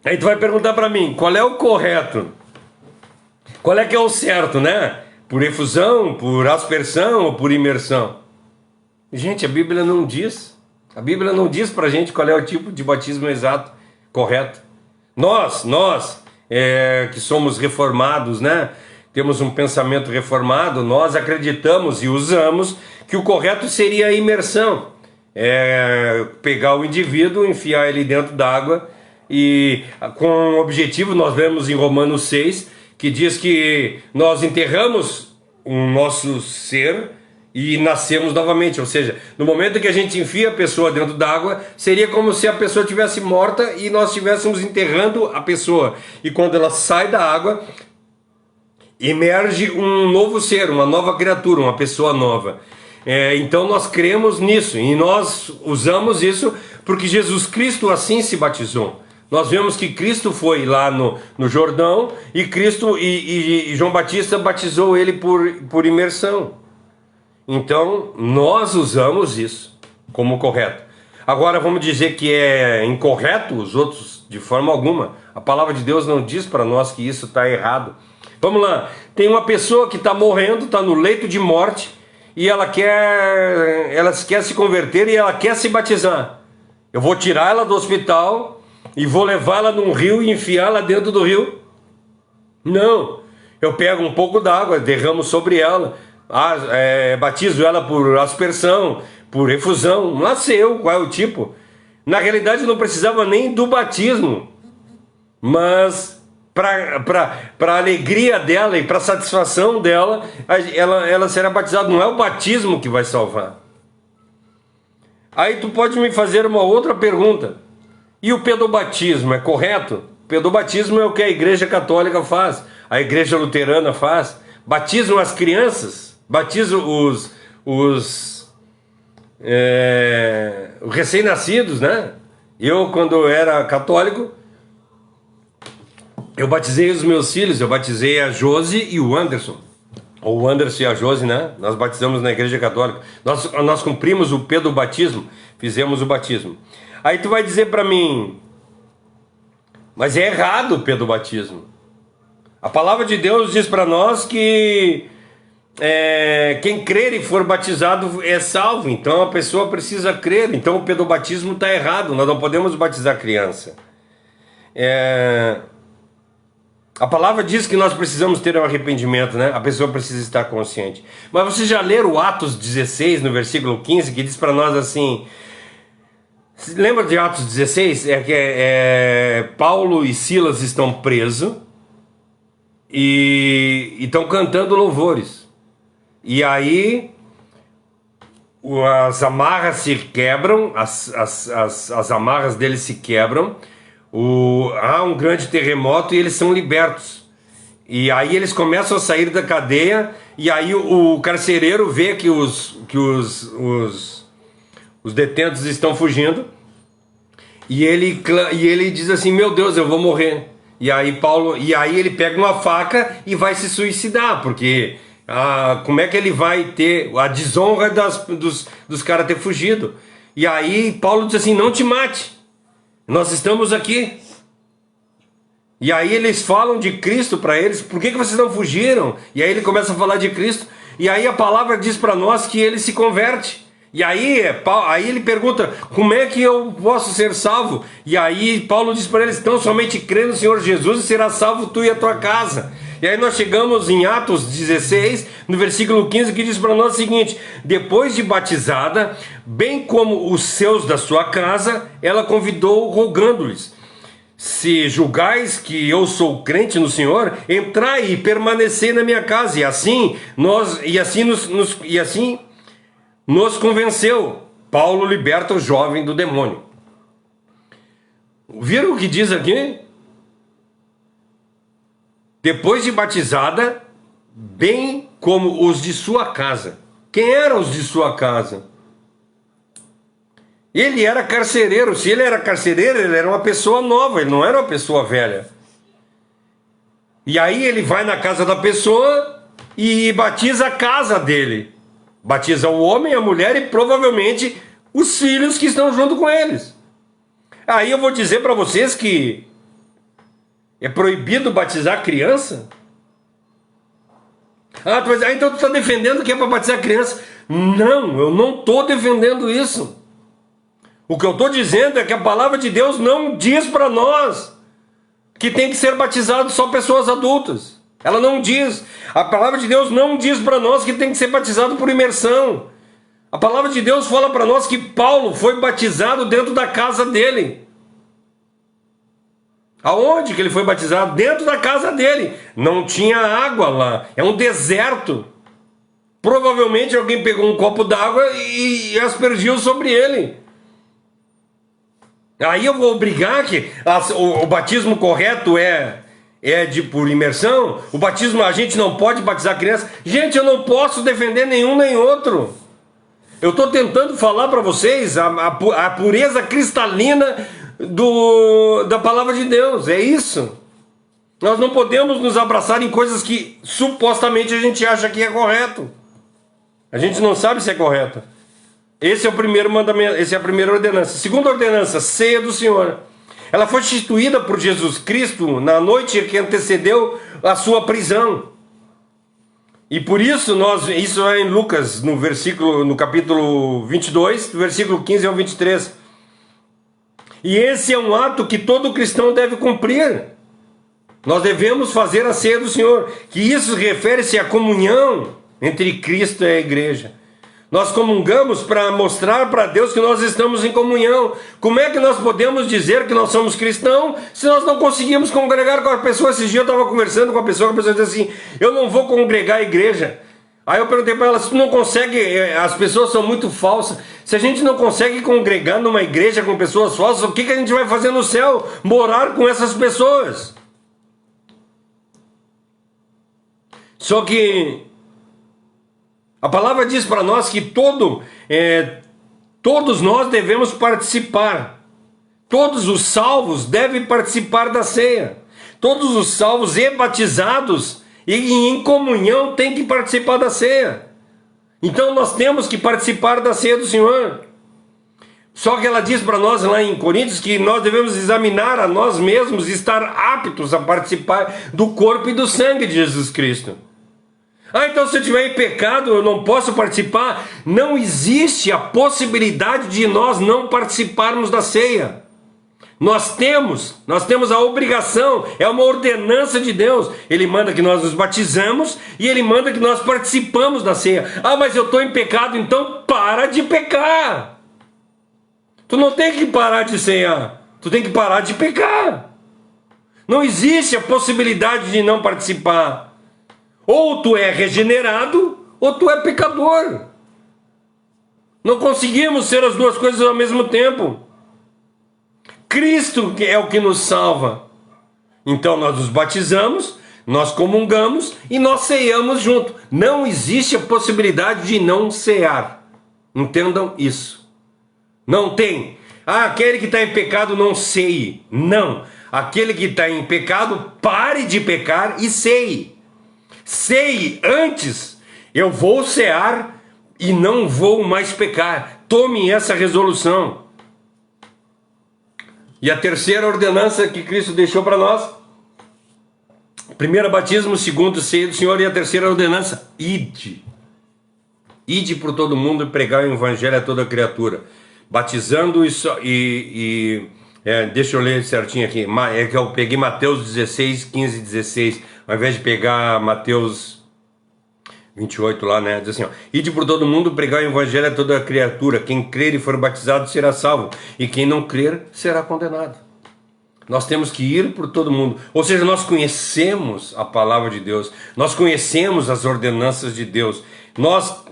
Aí tu vai perguntar para mim, qual é o correto? Qual é que é o certo, né? Por efusão, por aspersão ou por imersão? Gente, a Bíblia não diz. A Bíblia não diz pra gente qual é o tipo de batismo exato, correto. Nós que somos reformados, né? Temos um pensamento reformado, nós acreditamos e usamos que o correto seria a imersão. Pegar o indivíduo, enfiar ele dentro d'água e com o objetivo, nós vemos em Romanos 6, que diz que nós enterramos o nosso ser e nascemos novamente. Ou seja, no momento que a gente enfia a pessoa dentro d'água, seria como se a pessoa estivesse morta e nós estivéssemos enterrando a pessoa. E quando ela sai da água, emerge um novo ser, uma nova criatura, uma pessoa nova. Então nós cremos nisso e nós usamos isso porque Jesus Cristo assim se batizou. Nós vemos que Cristo foi lá no Jordão e Cristo e João Batista batizou ele por imersão. Então nós usamos isso como correto. Agora vamos dizer que é incorreto os outros de forma alguma. A palavra de Deus não diz para nós que isso está errado. Vamos lá, tem uma pessoa que está morrendo, está no leito de morte e ela quer se converter e ela quer se batizar. Eu vou tirar ela do hospital e vou levá-la num rio e enfiá-la dentro do rio? Não, eu pego um pouco d'água, derramo sobre ela, batizo ela por aspersão, por efusão, não sei eu qual é o tipo. Na realidade não precisava nem do batismo, mas para a alegria dela e para a satisfação dela, ela será batizada. Não é o batismo que vai salvar. Aí tu pode me fazer uma outra pergunta. E o pedobatismo é correto? O pedobatismo é o que a Igreja Católica faz, a Igreja Luterana faz. Batizam as crianças, batizam os recém-nascidos, né? Eu, quando era católico, eu batizei os meus filhos, eu batizei a Josi e o Anderson. Ou o Anderson e a Josi, né? Nós batizamos na Igreja Católica. Nós cumprimos o pedobatismo, fizemos o batismo. Aí tu vai dizer para mim, mas é errado o pedobatismo. A palavra de Deus diz para nós que quem crer e for batizado é salvo. Então a pessoa precisa crer. Então o pedobatismo está errado. Nós não podemos batizar criança. A palavra diz que nós precisamos ter um arrependimento, né? A pessoa precisa estar consciente. Mas você já leram Atos 16, no versículo 15, que diz para nós assim... Lembra de Atos 16? Paulo e Silas estão presos e estão cantando louvores. E aí as amarras se quebram, as amarras deles se quebram, há um grande terremoto e eles são libertos. E aí eles começam a sair da cadeia, e aí o carcereiro vê que os detentos estão fugindo, e ele diz assim, meu Deus, eu vou morrer. E aí ele pega uma faca e vai se suicidar, porque como é que ele vai ter a desonra dos caras ter fugido? E aí Paulo diz assim, não te mate, nós estamos aqui. E aí eles falam de Cristo para eles, por que vocês não fugiram? E aí ele começa a falar de Cristo, e aí a palavra diz para nós que ele se converte. E aí ele pergunta, como é que eu posso ser salvo? E aí Paulo diz para eles, então somente crê no Senhor Jesus e será salvo tu e a tua casa. E aí nós chegamos em Atos 16, no versículo 15, que diz para nós o seguinte, depois de batizada, bem como os seus da sua casa, ela convidou rogando-lhes, se julgais que eu sou crente no Senhor, entrai e permanecei na minha casa. E assim nos convenceu. Paulo liberta o jovem do demônio. Viram o que diz aqui? Depois de batizada, bem como os de sua casa. Quem eram os de sua casa? Ele era carcereiro. Se ele era carcereiro, ele era uma pessoa nova, ele não era uma pessoa velha. E aí ele vai na casa da pessoa e batiza a casa dele. Batiza o homem, a mulher e provavelmente os filhos que estão junto com eles. Aí eu vou dizer para vocês que é proibido batizar criança? Então tu está defendendo que é para batizar criança? Não, eu não estou defendendo isso. O que eu estou dizendo é que a palavra de Deus não diz para nós que tem que ser batizado só pessoas adultas. Ela não diz. A palavra de Deus não diz para nós que tem que ser batizado por imersão. A palavra de Deus fala para nós que Paulo foi batizado dentro da casa dele. Aonde que ele foi batizado? Dentro da casa dele. Não tinha água lá. É um deserto. Provavelmente alguém pegou um copo d'água e aspergiu sobre ele. Aí eu vou obrigar que o batismo correto por imersão. O batismo, a gente não pode batizar criança. Gente, eu não posso defender nenhum nem outro. Eu estou tentando falar para vocês a pureza cristalina da palavra de Deus. É isso. Nós não podemos nos abraçar em coisas que supostamente a gente acha que é correto. A gente não sabe se é correto. Esse é o primeiro mandamento, essa é a primeira ordenança. Segunda ordenança, ceia do Senhor. Ela foi instituída por Jesus Cristo na noite que antecedeu a sua prisão. E por isso isso é em Lucas, no capítulo 22, do versículo 15 ao 23. E esse é um ato que todo cristão deve cumprir. Nós devemos fazer a ceia do Senhor, que isso refere-se à comunhão entre Cristo e a igreja. Nós comungamos para mostrar para Deus que nós estamos em comunhão. Como é que nós podemos dizer que nós somos cristãos se nós não conseguimos congregar com a pessoa? Esses dias eu estava conversando com a pessoa diz assim, eu não vou congregar a igreja. Aí eu perguntei para ela, se tu não consegue, as pessoas são muito falsas, se a gente não consegue congregar numa igreja com pessoas falsas, o que a gente vai fazer no céu? Morar com essas pessoas. Só que a palavra diz para nós que todos nós devemos participar. Todos os salvos devem participar da ceia. Todos os salvos e batizados e em comunhão têm que participar da ceia. Então nós temos que participar da ceia do Senhor. Só que ela diz para nós lá em Coríntios que nós devemos examinar a nós mesmos e estar aptos a participar do corpo e do sangue de Jesus Cristo. Ah, então se eu estiver em pecado eu não posso participar? Não existe a possibilidade de nós não participarmos da ceia. Nós temos a obrigação, é uma ordenança de Deus. Ele manda que nós nos batizamos e Ele manda que nós participamos da ceia. Ah, mas eu estou em pecado, então para de pecar. Tu não tem que parar de cear, tu tem que parar de pecar. Não existe a possibilidade de não participar. Ou tu é regenerado, ou tu é pecador. Não conseguimos ser as duas coisas ao mesmo tempo. Cristo é o que nos salva. Então nós nos batizamos, nós comungamos e nós ceamos junto. Não existe a possibilidade de não cear. Entendam isso. Não tem. Ah, aquele que está em pecado não ceie. Não. Aquele que está em pecado, pare de pecar e ceie. Ceie antes. Eu vou cear e não vou mais pecar. Tome essa resolução. E a terceira ordenança que Cristo deixou para nós: primeiro batismo, segundo ceia do Senhor, e a terceira ordenança: ide. Ide por todo mundo e pregar o evangelho a toda criatura, batizando deixa eu ler certinho aqui, é que eu peguei Mateus 16, 15 e 16, ao invés de pegar Mateus 28 lá, né? Diz assim, ó: ide por todo mundo pregar o evangelho a toda criatura. Quem crer e for batizado será salvo, e quem não crer será condenado. Nós temos que ir por todo mundo. Ou seja, nós conhecemos a palavra de Deus, nós conhecemos as ordenanças de Deus, nós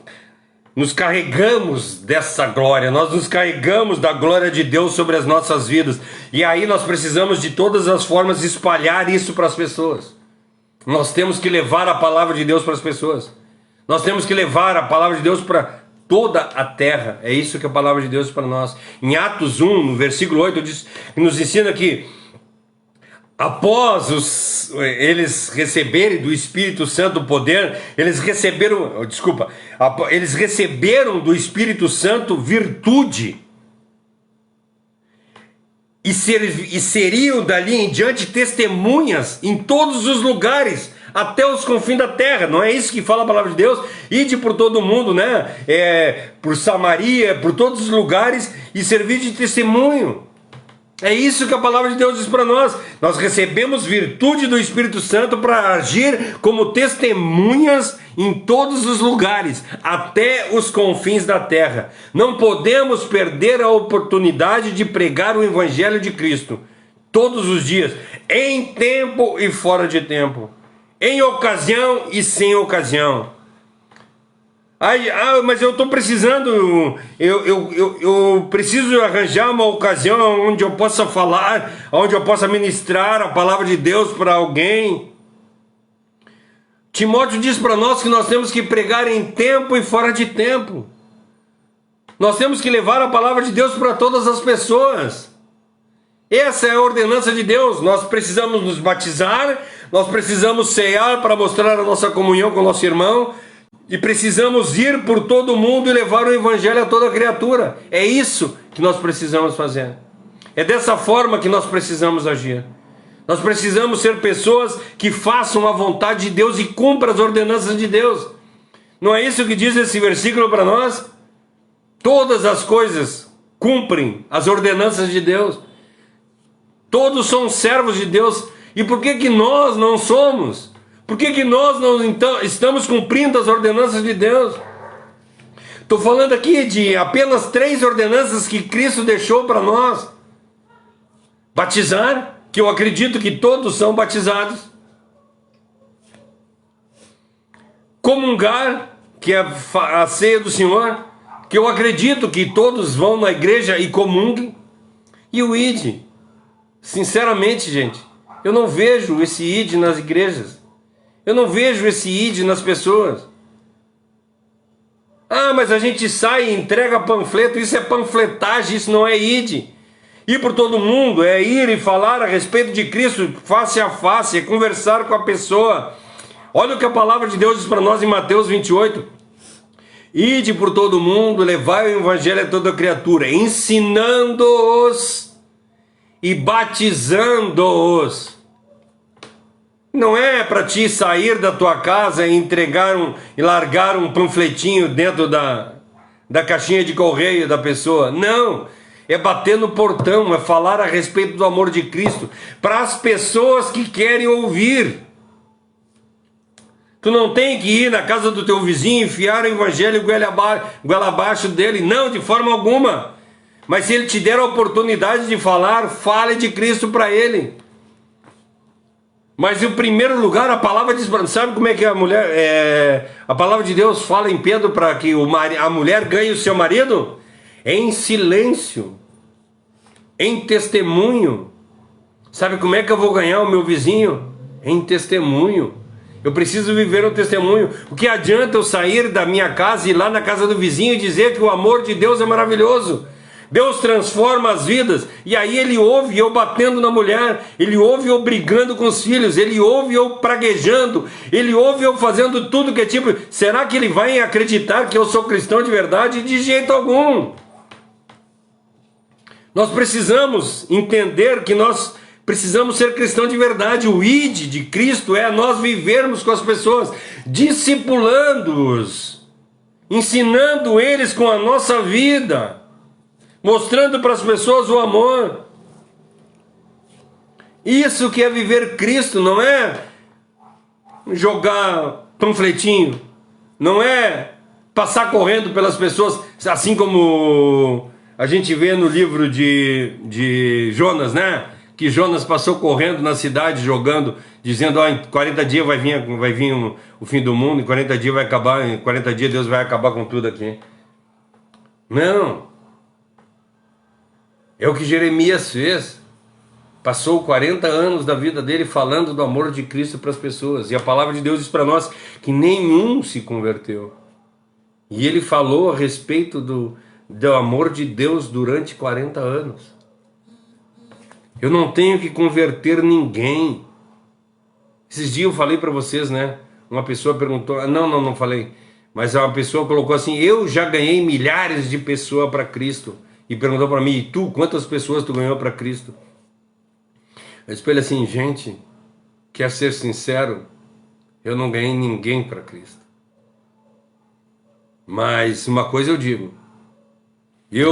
nos carregamos dessa glória, nós nos carregamos da glória de Deus sobre as nossas vidas, e aí nós precisamos de todas as formas espalhar isso para as pessoas. Nós temos que levar a palavra de Deus para as pessoas. Nós temos que levar a palavra de Deus para toda a terra. É isso que a palavra de Deus é para nós. Em Atos 1, no versículo 8, nos ensina que após eles receberem do Espírito Santo o poder, eles receberam do Espírito Santo virtude. E seriam dali em diante testemunhas em todos os lugares, até os confins da terra. Não é isso que fala a palavra de Deus? Ide por todo mundo, né? Por Samaria, por todos os lugares, e servir de testemunho. É isso que a palavra de Deus diz para nós. Nós recebemos virtude do Espírito Santo para agir como testemunhas em todos os lugares, até os confins da terra. Não podemos perder a oportunidade de pregar o Evangelho de Cristo todos os dias, em tempo e fora de tempo, em ocasião e sem ocasião. Mas eu estou precisando, eu preciso arranjar uma ocasião onde eu possa falar, onde eu possa ministrar a palavra de Deus para alguém. Timóteo diz para nós que nós temos que pregar em tempo e fora de tempo. Nós temos que levar a palavra de Deus para todas as pessoas. Essa é a ordenança de Deus. Nós precisamos nos batizar, nós precisamos cear para mostrar a nossa comunhão com o nosso irmão, e precisamos ir por todo mundo e levar o evangelho a toda criatura. É isso que nós precisamos fazer. É dessa forma que nós precisamos agir. Nós precisamos ser pessoas que façam a vontade de Deus e cumpram as ordenanças de Deus. Não é isso que diz esse versículo para nós? Todas as coisas cumprem as ordenanças de Deus. Todos são servos de Deus. E por que nós não somos? Por que nós não estamos cumprindo as ordenanças de Deus? Estou falando aqui de apenas 3 ordenanças que Cristo deixou para nós. Batizar, que eu acredito que todos são batizados. Comungar, que é a ceia do Senhor, que eu acredito que todos vão na igreja e comunguem, e o ide. Sinceramente, gente, eu não vejo esse ide nas igrejas. Eu não vejo esse ide nas pessoas. Ah, mas a gente sai e entrega panfleto. Isso é panfletagem, isso não é ide. Ir por todo mundo é ir e falar a respeito de Cristo face a face, é conversar com a pessoa. Olha o que a palavra de Deus diz para nós em Mateus 28. Ide por todo mundo, levai o evangelho a toda criatura, ensinando-os e batizando-os. Não é para ti sair da tua casa e e largar um panfletinho dentro da caixinha de correio da pessoa. Não, é bater no portão, é falar a respeito do amor de Cristo para as pessoas que querem ouvir. Tu não tem que ir na casa do teu vizinho, enfiar o evangelho goela abaixo dele. Não, de forma alguma. Mas se ele te der a oportunidade de falar, fale de Cristo para ele. Mas em primeiro lugar, a palavra diz, sabe como é que a palavra de Deus fala em Pedro para que a mulher ganhe o seu marido? Em silêncio, em testemunho. Sabe como é que eu vou ganhar o meu vizinho? Em testemunho. Eu preciso viver um testemunho. O que adianta eu sair da minha casa e ir lá na casa do vizinho e dizer que o amor de Deus é maravilhoso? Deus transforma as vidas, e aí ele ouve eu batendo na mulher, ele ouve eu brigando com os filhos, ele ouve eu praguejando, ele ouve eu fazendo tudo que é tipo. Será que ele vai acreditar que eu sou cristão de verdade? De jeito algum. Nós precisamos entender que nós precisamos ser cristão de verdade. O ide de Cristo é nós vivermos com as pessoas, discipulando-os, ensinando eles com a nossa vida, mostrando para as pessoas o amor. Isso que é viver Cristo, não é jogar panfletinho, não é passar correndo pelas pessoas, assim como a gente vê no livro de Jonas, né? Que Jonas passou correndo na cidade jogando, dizendo, ó, em 40 dias vai vir o fim do mundo, em 40 dias vai acabar, em 40 dias Deus vai acabar com tudo aqui. Não. É o que Jeremias fez. Passou 40 anos da vida dele falando do amor de Cristo para as pessoas. E a palavra de Deus diz para nós que nenhum se converteu. E ele falou a respeito do amor de Deus durante 40 anos. Eu não tenho que converter ninguém. Esses dias eu falei para vocês, né? Uma pessoa perguntou, não falei. Mas uma pessoa colocou assim, eu já ganhei milhares de pessoas para Cristo. E perguntou para mim, e tu, quantas pessoas tu ganhou para Cristo? Eu disse para ele assim, gente, quer ser sincero, eu não ganhei ninguém para Cristo. Mas uma coisa eu digo,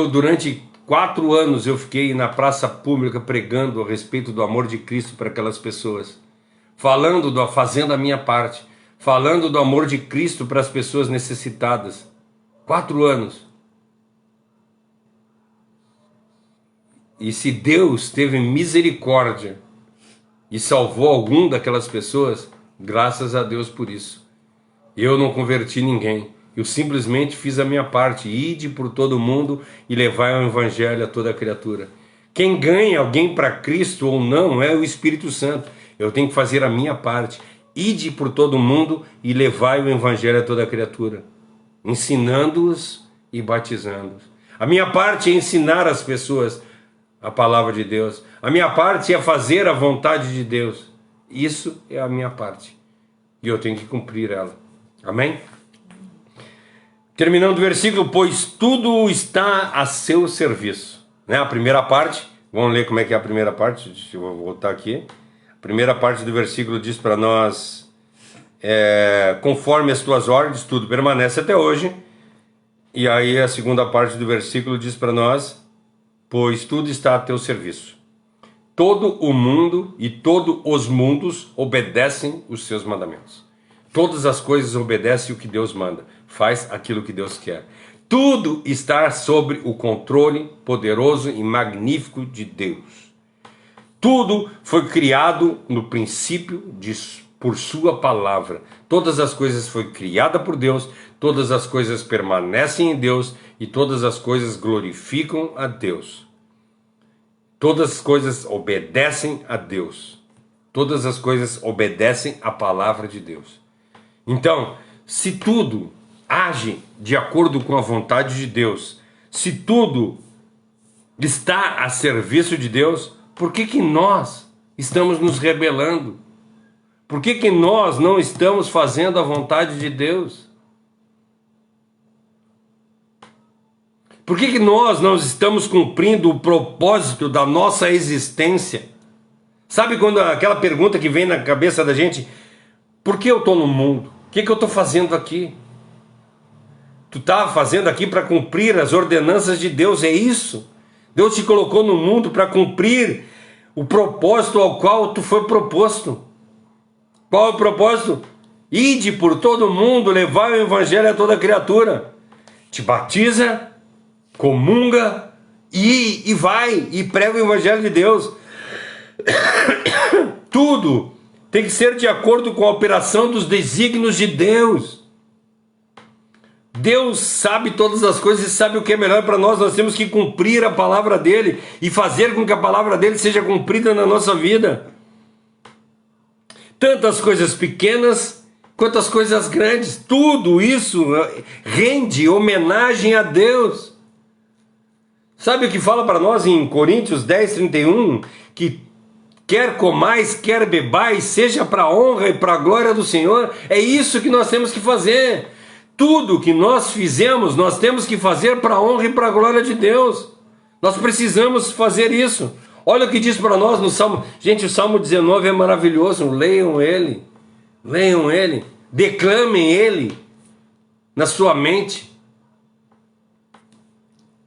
durante 4 anos eu fiquei na praça pública pregando a respeito do amor de Cristo para aquelas pessoas, fazendo a minha parte, falando do amor de Cristo para as pessoas necessitadas. 4 anos. E se Deus teve misericórdia e salvou algum daquelas pessoas, graças a Deus por isso. Eu não converti ninguém. Eu simplesmente fiz a minha parte. Ide por todo mundo e levai o evangelho a toda criatura. Quem ganha alguém para Cristo ou não é o Espírito Santo. Eu tenho que fazer a minha parte. Ide por todo mundo e levai o evangelho a toda criatura, ensinando-os e batizando-os. A minha parte é ensinar as pessoas a palavra de Deus. A minha parte é fazer a vontade de Deus. Isso é a minha parte. E eu tenho que cumprir ela. Amém? Terminando o versículo, pois tudo está a seu serviço. Né? A primeira parte, vamos ler como é que é a primeira parte. Deixa eu voltar aqui. A primeira parte do versículo diz para nós, conforme as tuas ordens, tudo permanece até hoje. E aí a segunda parte do versículo diz para nós, pois tudo está a teu serviço. Todo o mundo e todos os mundos obedecem os seus mandamentos. Todas as coisas obedecem o que Deus manda. Faz aquilo que Deus quer. Tudo está sob o controle poderoso e magnífico de Deus. Tudo foi criado no princípio por sua palavra. Todas as coisas foram criadas por Deus, todas as coisas permanecem em Deus e todas as coisas glorificam a Deus. Todas as coisas obedecem a Deus. Todas as coisas obedecem à palavra de Deus. Então, se tudo age de acordo com a vontade de Deus, se tudo está a serviço de Deus, por que nós estamos nos rebelando? Por que nós não estamos fazendo a vontade de Deus? Por que nós não estamos cumprindo o propósito da nossa existência? Sabe quando aquela pergunta que vem na cabeça da gente, por que eu estou no mundo? O que eu estou fazendo aqui? Tu está fazendo aqui para cumprir as ordenanças de Deus, é isso? Deus te colocou no mundo para cumprir o propósito ao qual tu foi proposto. Qual é o propósito? Ide por todo mundo, levai o evangelho a toda criatura. Te batiza, comunga e vai e prega o evangelho de Deus. Tudo tem que ser de acordo com a operação dos desígnios de Deus. Deus sabe todas as coisas e sabe o que é melhor para nós. Nós temos que cumprir a palavra dele e fazer com que a palavra dele seja cumprida na nossa vida. Tanto as coisas pequenas quanto as coisas grandes. Tudo isso rende homenagem a Deus. Sabe o que fala para nós em Coríntios 10:31? Que quer comais, quer bebais, seja para a honra e para a glória do Senhor. É isso que nós temos que fazer. Tudo que nós fizemos, nós temos que fazer para a honra e para a glória de Deus. Nós precisamos fazer isso. Olha o que diz para nós no Salmo. Gente, o Salmo 19 é maravilhoso. Leiam ele. Leiam ele. Declamem ele na sua mente.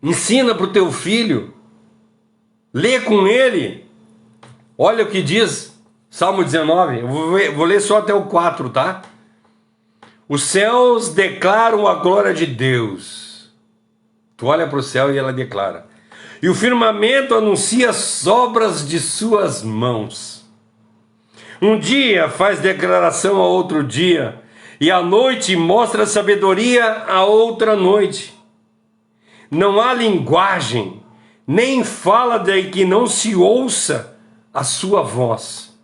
Ensina para o teu filho. Lê com ele. Olha o que diz Salmo 19. Eu vou ler só até o 4, tá? Os céus declaram a glória de Deus. Tu olha para o céu e ela declara. E o firmamento anuncia as obras de suas mãos. Um dia faz declaração a outro dia, e a noite mostra sabedoria a outra noite. Não há linguagem, nem fala de que não se ouça a sua voz.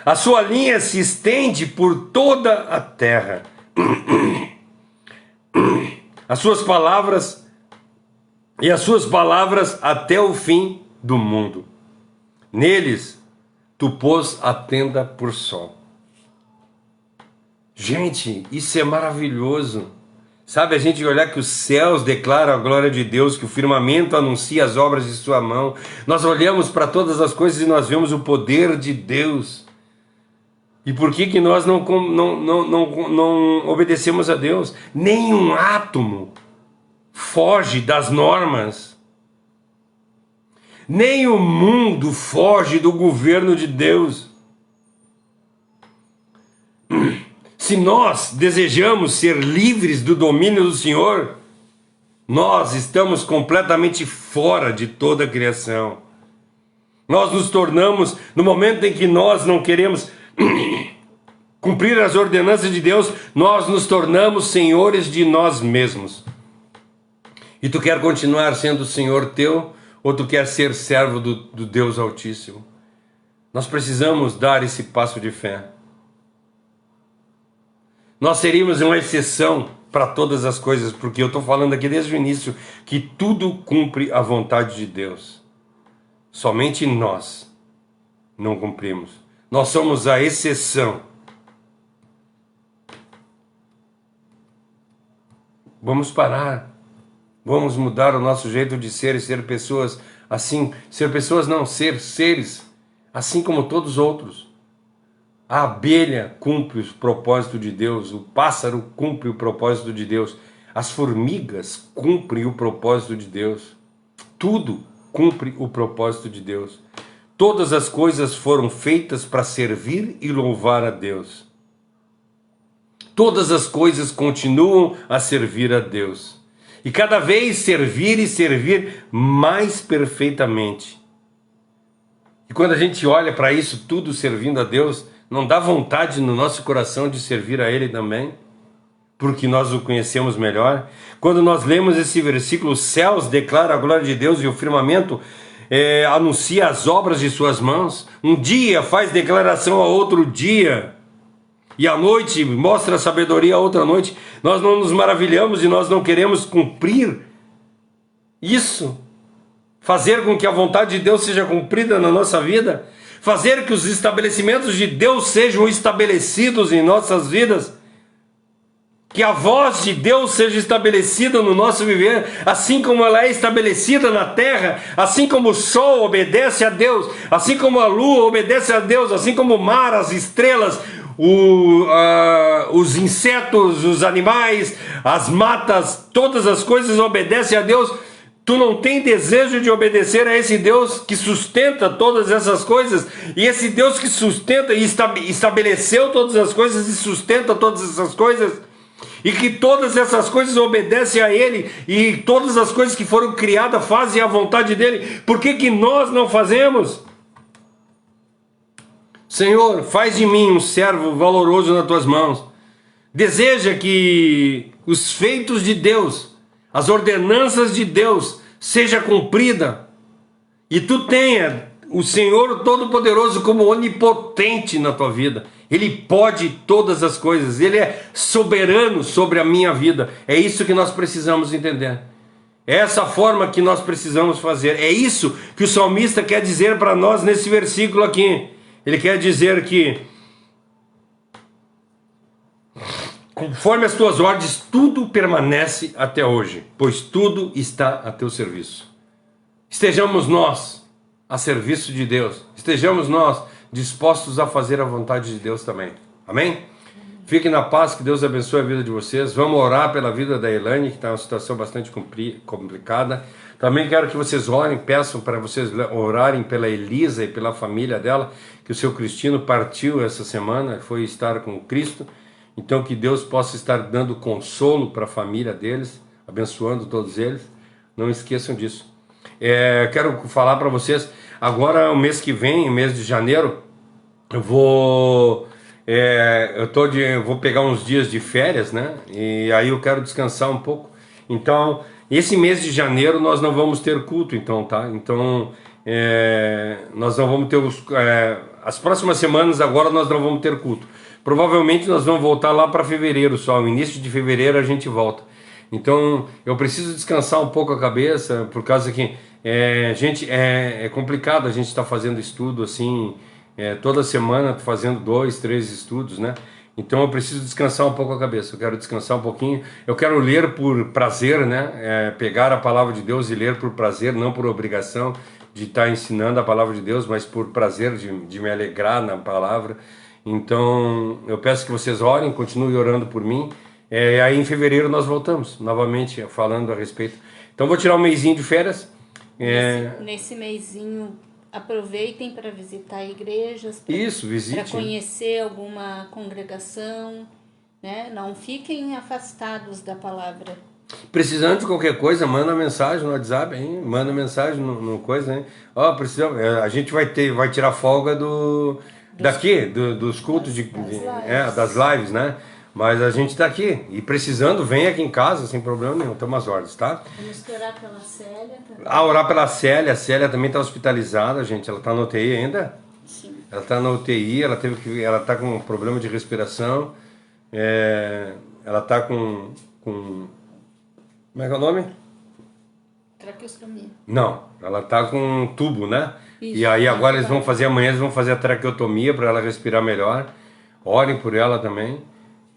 A sua linha se estende por toda a terra. As suas palavras até o fim do mundo. Neles tu pôs a tenda por sol. Gente, isso é maravilhoso. Sabe, a gente olhar que os céus declaram a glória de Deus, que o firmamento anuncia as obras de sua mão. Nós olhamos para todas as coisas e nós vemos o poder de Deus. E por que nós não obedecemos a Deus? Nenhum átomo foge das normas. Nem o mundo foge do governo de Deus. Se nós desejamos ser livres do domínio do Senhor, nós estamos completamente fora de toda a criação. Nós nos tornamos, no momento em que nós não queremos cumprir as ordenanças de Deus, nós nos tornamos senhores de nós mesmos. E tu quer continuar sendo Senhor teu, ou tu quer ser servo do Deus Altíssimo? Nós precisamos dar esse passo de fé. Nós seríamos uma exceção para todas as coisas, porque eu estou falando aqui desde o início que tudo cumpre a vontade de Deus. Somente nós não cumprimos. Nós somos a exceção. Vamos parar. Vamos mudar o nosso jeito de ser e ser pessoas assim. Ser pessoas não, ser seres assim como todos os outros. A abelha cumpre o propósito de Deus, o pássaro cumpre o propósito de Deus, as formigas cumprem o propósito de Deus, tudo cumpre o propósito de Deus. Todas as coisas foram feitas para servir e louvar a Deus. Todas as coisas continuam a servir a Deus. E cada vez servir e servir mais perfeitamente. E quando a gente olha para isso tudo servindo a Deus, não dá vontade no nosso coração de servir a Ele também? Porque nós o conhecemos melhor. Quando nós lemos esse versículo, os céus declaram a glória de Deus e o firmamento anuncia as obras de suas mãos. Um dia faz declaração a outro dia, e a noite mostra a sabedoria a outra noite. Nós não nos maravilhamos e nós não queremos cumprir isso, fazer com que a vontade de Deus seja cumprida na nossa vida, fazer que os estabelecimentos de Deus sejam estabelecidos em nossas vidas, que a voz de Deus seja estabelecida no nosso viver, assim como ela é estabelecida na terra, assim como o sol obedece a Deus, assim como a lua obedece a Deus, assim como o mar, as estrelas, os insetos, os animais, as matas, todas as coisas obedecem a Deus. Tu não tem desejo de obedecer a esse Deus que sustenta todas essas coisas, e esse Deus que sustenta e estabeleceu todas as coisas e sustenta todas essas coisas, e que todas essas coisas obedecem a Ele, e todas as coisas que foram criadas fazem a vontade dEle. Por que que nós não fazemos? Senhor, faz de mim um servo valoroso nas tuas mãos. Deseja que os feitos de Deus, as ordenanças de Deus, seja cumprida, e tu tenha o Senhor Todo-Poderoso como onipotente na tua vida. Ele pode todas as coisas, Ele é soberano sobre a minha vida. É isso que nós precisamos entender. É essa forma que nós precisamos fazer. É isso que o salmista quer dizer para nós nesse versículo aqui. Ele quer dizer que, conforme as tuas ordens, tudo permanece até hoje, pois tudo está a teu serviço. Estejamos nós a serviço de Deus. Estejamos nós dispostos a fazer a vontade de Deus também. Amém? Fiquem na paz, que Deus abençoe a vida de vocês. Vamos orar pela vida da Elaine, que está uma situação bastante complicada. Também quero que vocês orem, peçam para vocês orarem pela Elisa e pela família dela, que o seu Cristino partiu essa semana, foi estar com Cristo. Então que Deus possa estar dando consolo para a família deles, abençoando todos eles. Não esqueçam disso. Quero falar para vocês, agora o mês que vem, o mês de janeiro, eu vou pegar uns dias de férias, né? E aí eu quero descansar um pouco. Então, esse mês de janeiro nós não vamos ter culto, então, tá? Então, nós não vamos ter as próximas semanas agora nós não vamos ter culto. Provavelmente nós vamos voltar lá para fevereiro só, no início de fevereiro a gente volta. Então, eu preciso descansar um pouco a cabeça, por causa que é complicado a gente estar fazendo estudo assim, toda semana fazendo 2, 3 estudos, né? Então eu preciso descansar um pouco a cabeça, eu quero descansar um pouquinho, eu quero ler por prazer, né? Pegar a palavra de Deus e ler por prazer, não por obrigação de estar ensinando a palavra de Deus, mas por prazer de me alegrar na palavra. Então eu peço que vocês orem, continuem orando por mim. Aí em fevereiro nós voltamos novamente falando a respeito. Então vou tirar um mesinho de férias. Nesse mesinho, aproveitem para visitar igrejas, visite, para conhecer alguma congregação, né? Não fiquem afastados da palavra. Precisando de qualquer coisa, manda mensagem no WhatsApp, hein? Manda mensagem no coisa, hein? A gente vai tirar folga dos cultos das lives, né? Mas a gente está aqui, e precisando, vem aqui em casa, sem problema nenhum, tem umas ordens, tá? Vamos orar pela Célia também. Orar pela Célia. A Célia também está hospitalizada, gente, ela está na UTI ainda? Sim. Ela está na UTI, ela está com um problema de respiração, ela está com... Como é que é o nome? Traqueostomia. Não, ela está com um tubo, né? Isso, e aí agora amanhã eles vão fazer a traqueotomia para ela respirar melhor. Orem por ela também.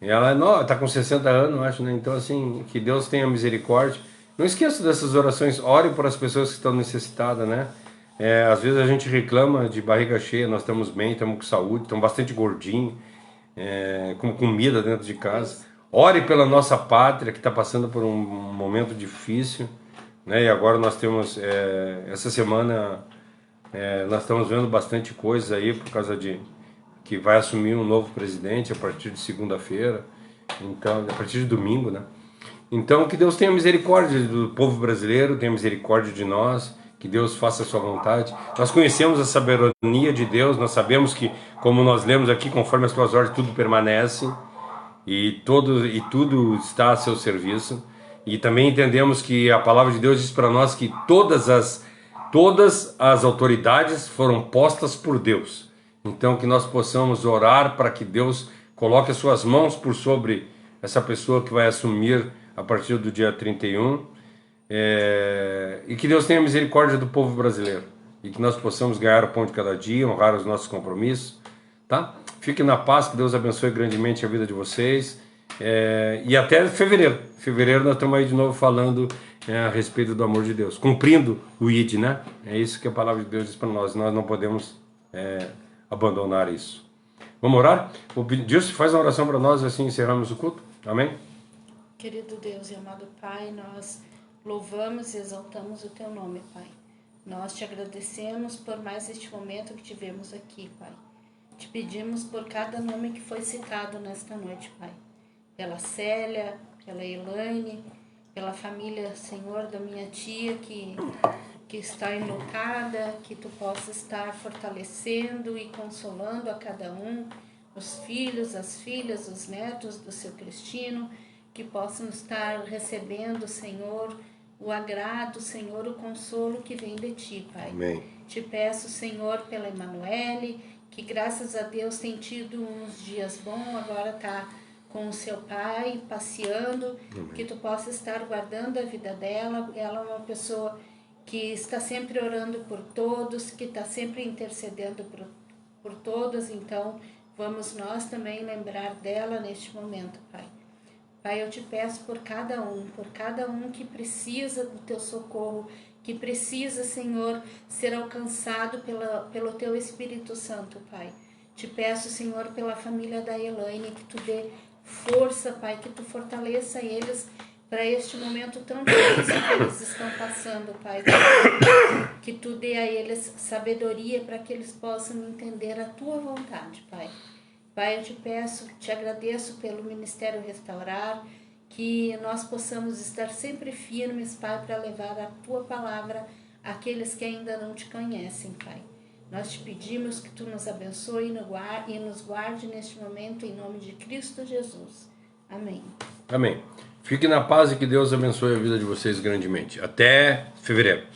Ela está com 60 anos, acho, né? Então, assim, que Deus tenha misericórdia. Não esqueça dessas orações. Ore por as pessoas que estão necessitadas, né? Às vezes a gente reclama de barriga cheia, nós estamos bem, estamos com saúde, estamos bastante gordinhos, com comida dentro de casa. Ore pela nossa pátria, que está passando por um momento difícil, né? E agora nós temos, essa semana, nós estamos vendo bastante coisa aí, por causa que vai assumir um novo presidente a partir de segunda-feira, então, a partir de domingo, né? Então, que Deus tenha misericórdia do povo brasileiro, tenha misericórdia de nós, que Deus faça a sua vontade. Nós conhecemos a soberania de Deus, nós sabemos que, como nós lemos aqui, conforme as tuas ordens, tudo permanece e tudo está a seu serviço. E também entendemos que a palavra de Deus diz para nós que todas as autoridades foram postas por Deus. Então que nós possamos orar para que Deus coloque as suas mãos por sobre essa pessoa que vai assumir a partir do dia 31. E que Deus tenha misericórdia do povo brasileiro. E que nós possamos ganhar o pão de cada dia, honrar os nossos compromissos. Tá? Fiquem na paz, que Deus abençoe grandemente a vida de vocês. E até fevereiro. Fevereiro nós estamos aí de novo falando a respeito do amor de Deus. Cumprindo o ID, né? É isso que a palavra de Deus diz para nós. Nós não podemos abandonar isso. Vamos orar? O Dilson faz uma oração para nós, assim encerramos o culto. Amém? Querido Deus e amado Pai, nós louvamos e exaltamos o Teu nome, Pai. Nós te agradecemos por mais este momento que tivemos aqui, Pai. Te pedimos por cada nome que foi citado nesta noite, Pai. Pela Célia, pela Elaine, pela família, Senhor, da minha tia que está enlutada, que Tu possa estar fortalecendo e consolando a cada um, os filhos, as filhas, os netos do seu Cristino, que possam estar recebendo, Senhor, o agrado, Senhor, o consolo que vem de Ti, Pai. Amém. Te peço, Senhor, pela Emanuele, que graças a Deus tem tido uns dias bons, agora está com o seu pai, passeando. Amém. Que Tu possa estar guardando a vida dela. Ela é uma pessoa que está sempre orando por todos, que está sempre intercedendo por todos, então vamos nós também lembrar dela neste momento, Pai. Pai, eu te peço por cada um que precisa do Teu socorro, que precisa, Senhor, ser alcançado pelo Teu Espírito Santo, Pai. Te peço, Senhor, pela família da Elaine, que Tu dê força, Pai, que Tu fortaleça eles para este momento tão difícil que eles estão passando, Pai. Que Tu dê a eles sabedoria para que eles possam entender a Tua vontade, Pai. Pai, eu te peço, te agradeço pelo Ministério Restaurar, que nós possamos estar sempre firmes, Pai, para levar a Tua palavra àqueles que ainda não Te conhecem, Pai. Nós te pedimos que Tu nos abençoe e nos guarde neste momento, em nome de Cristo Jesus. Amém. Amém. Fique na paz e que Deus abençoe a vida de vocês grandemente. Até fevereiro.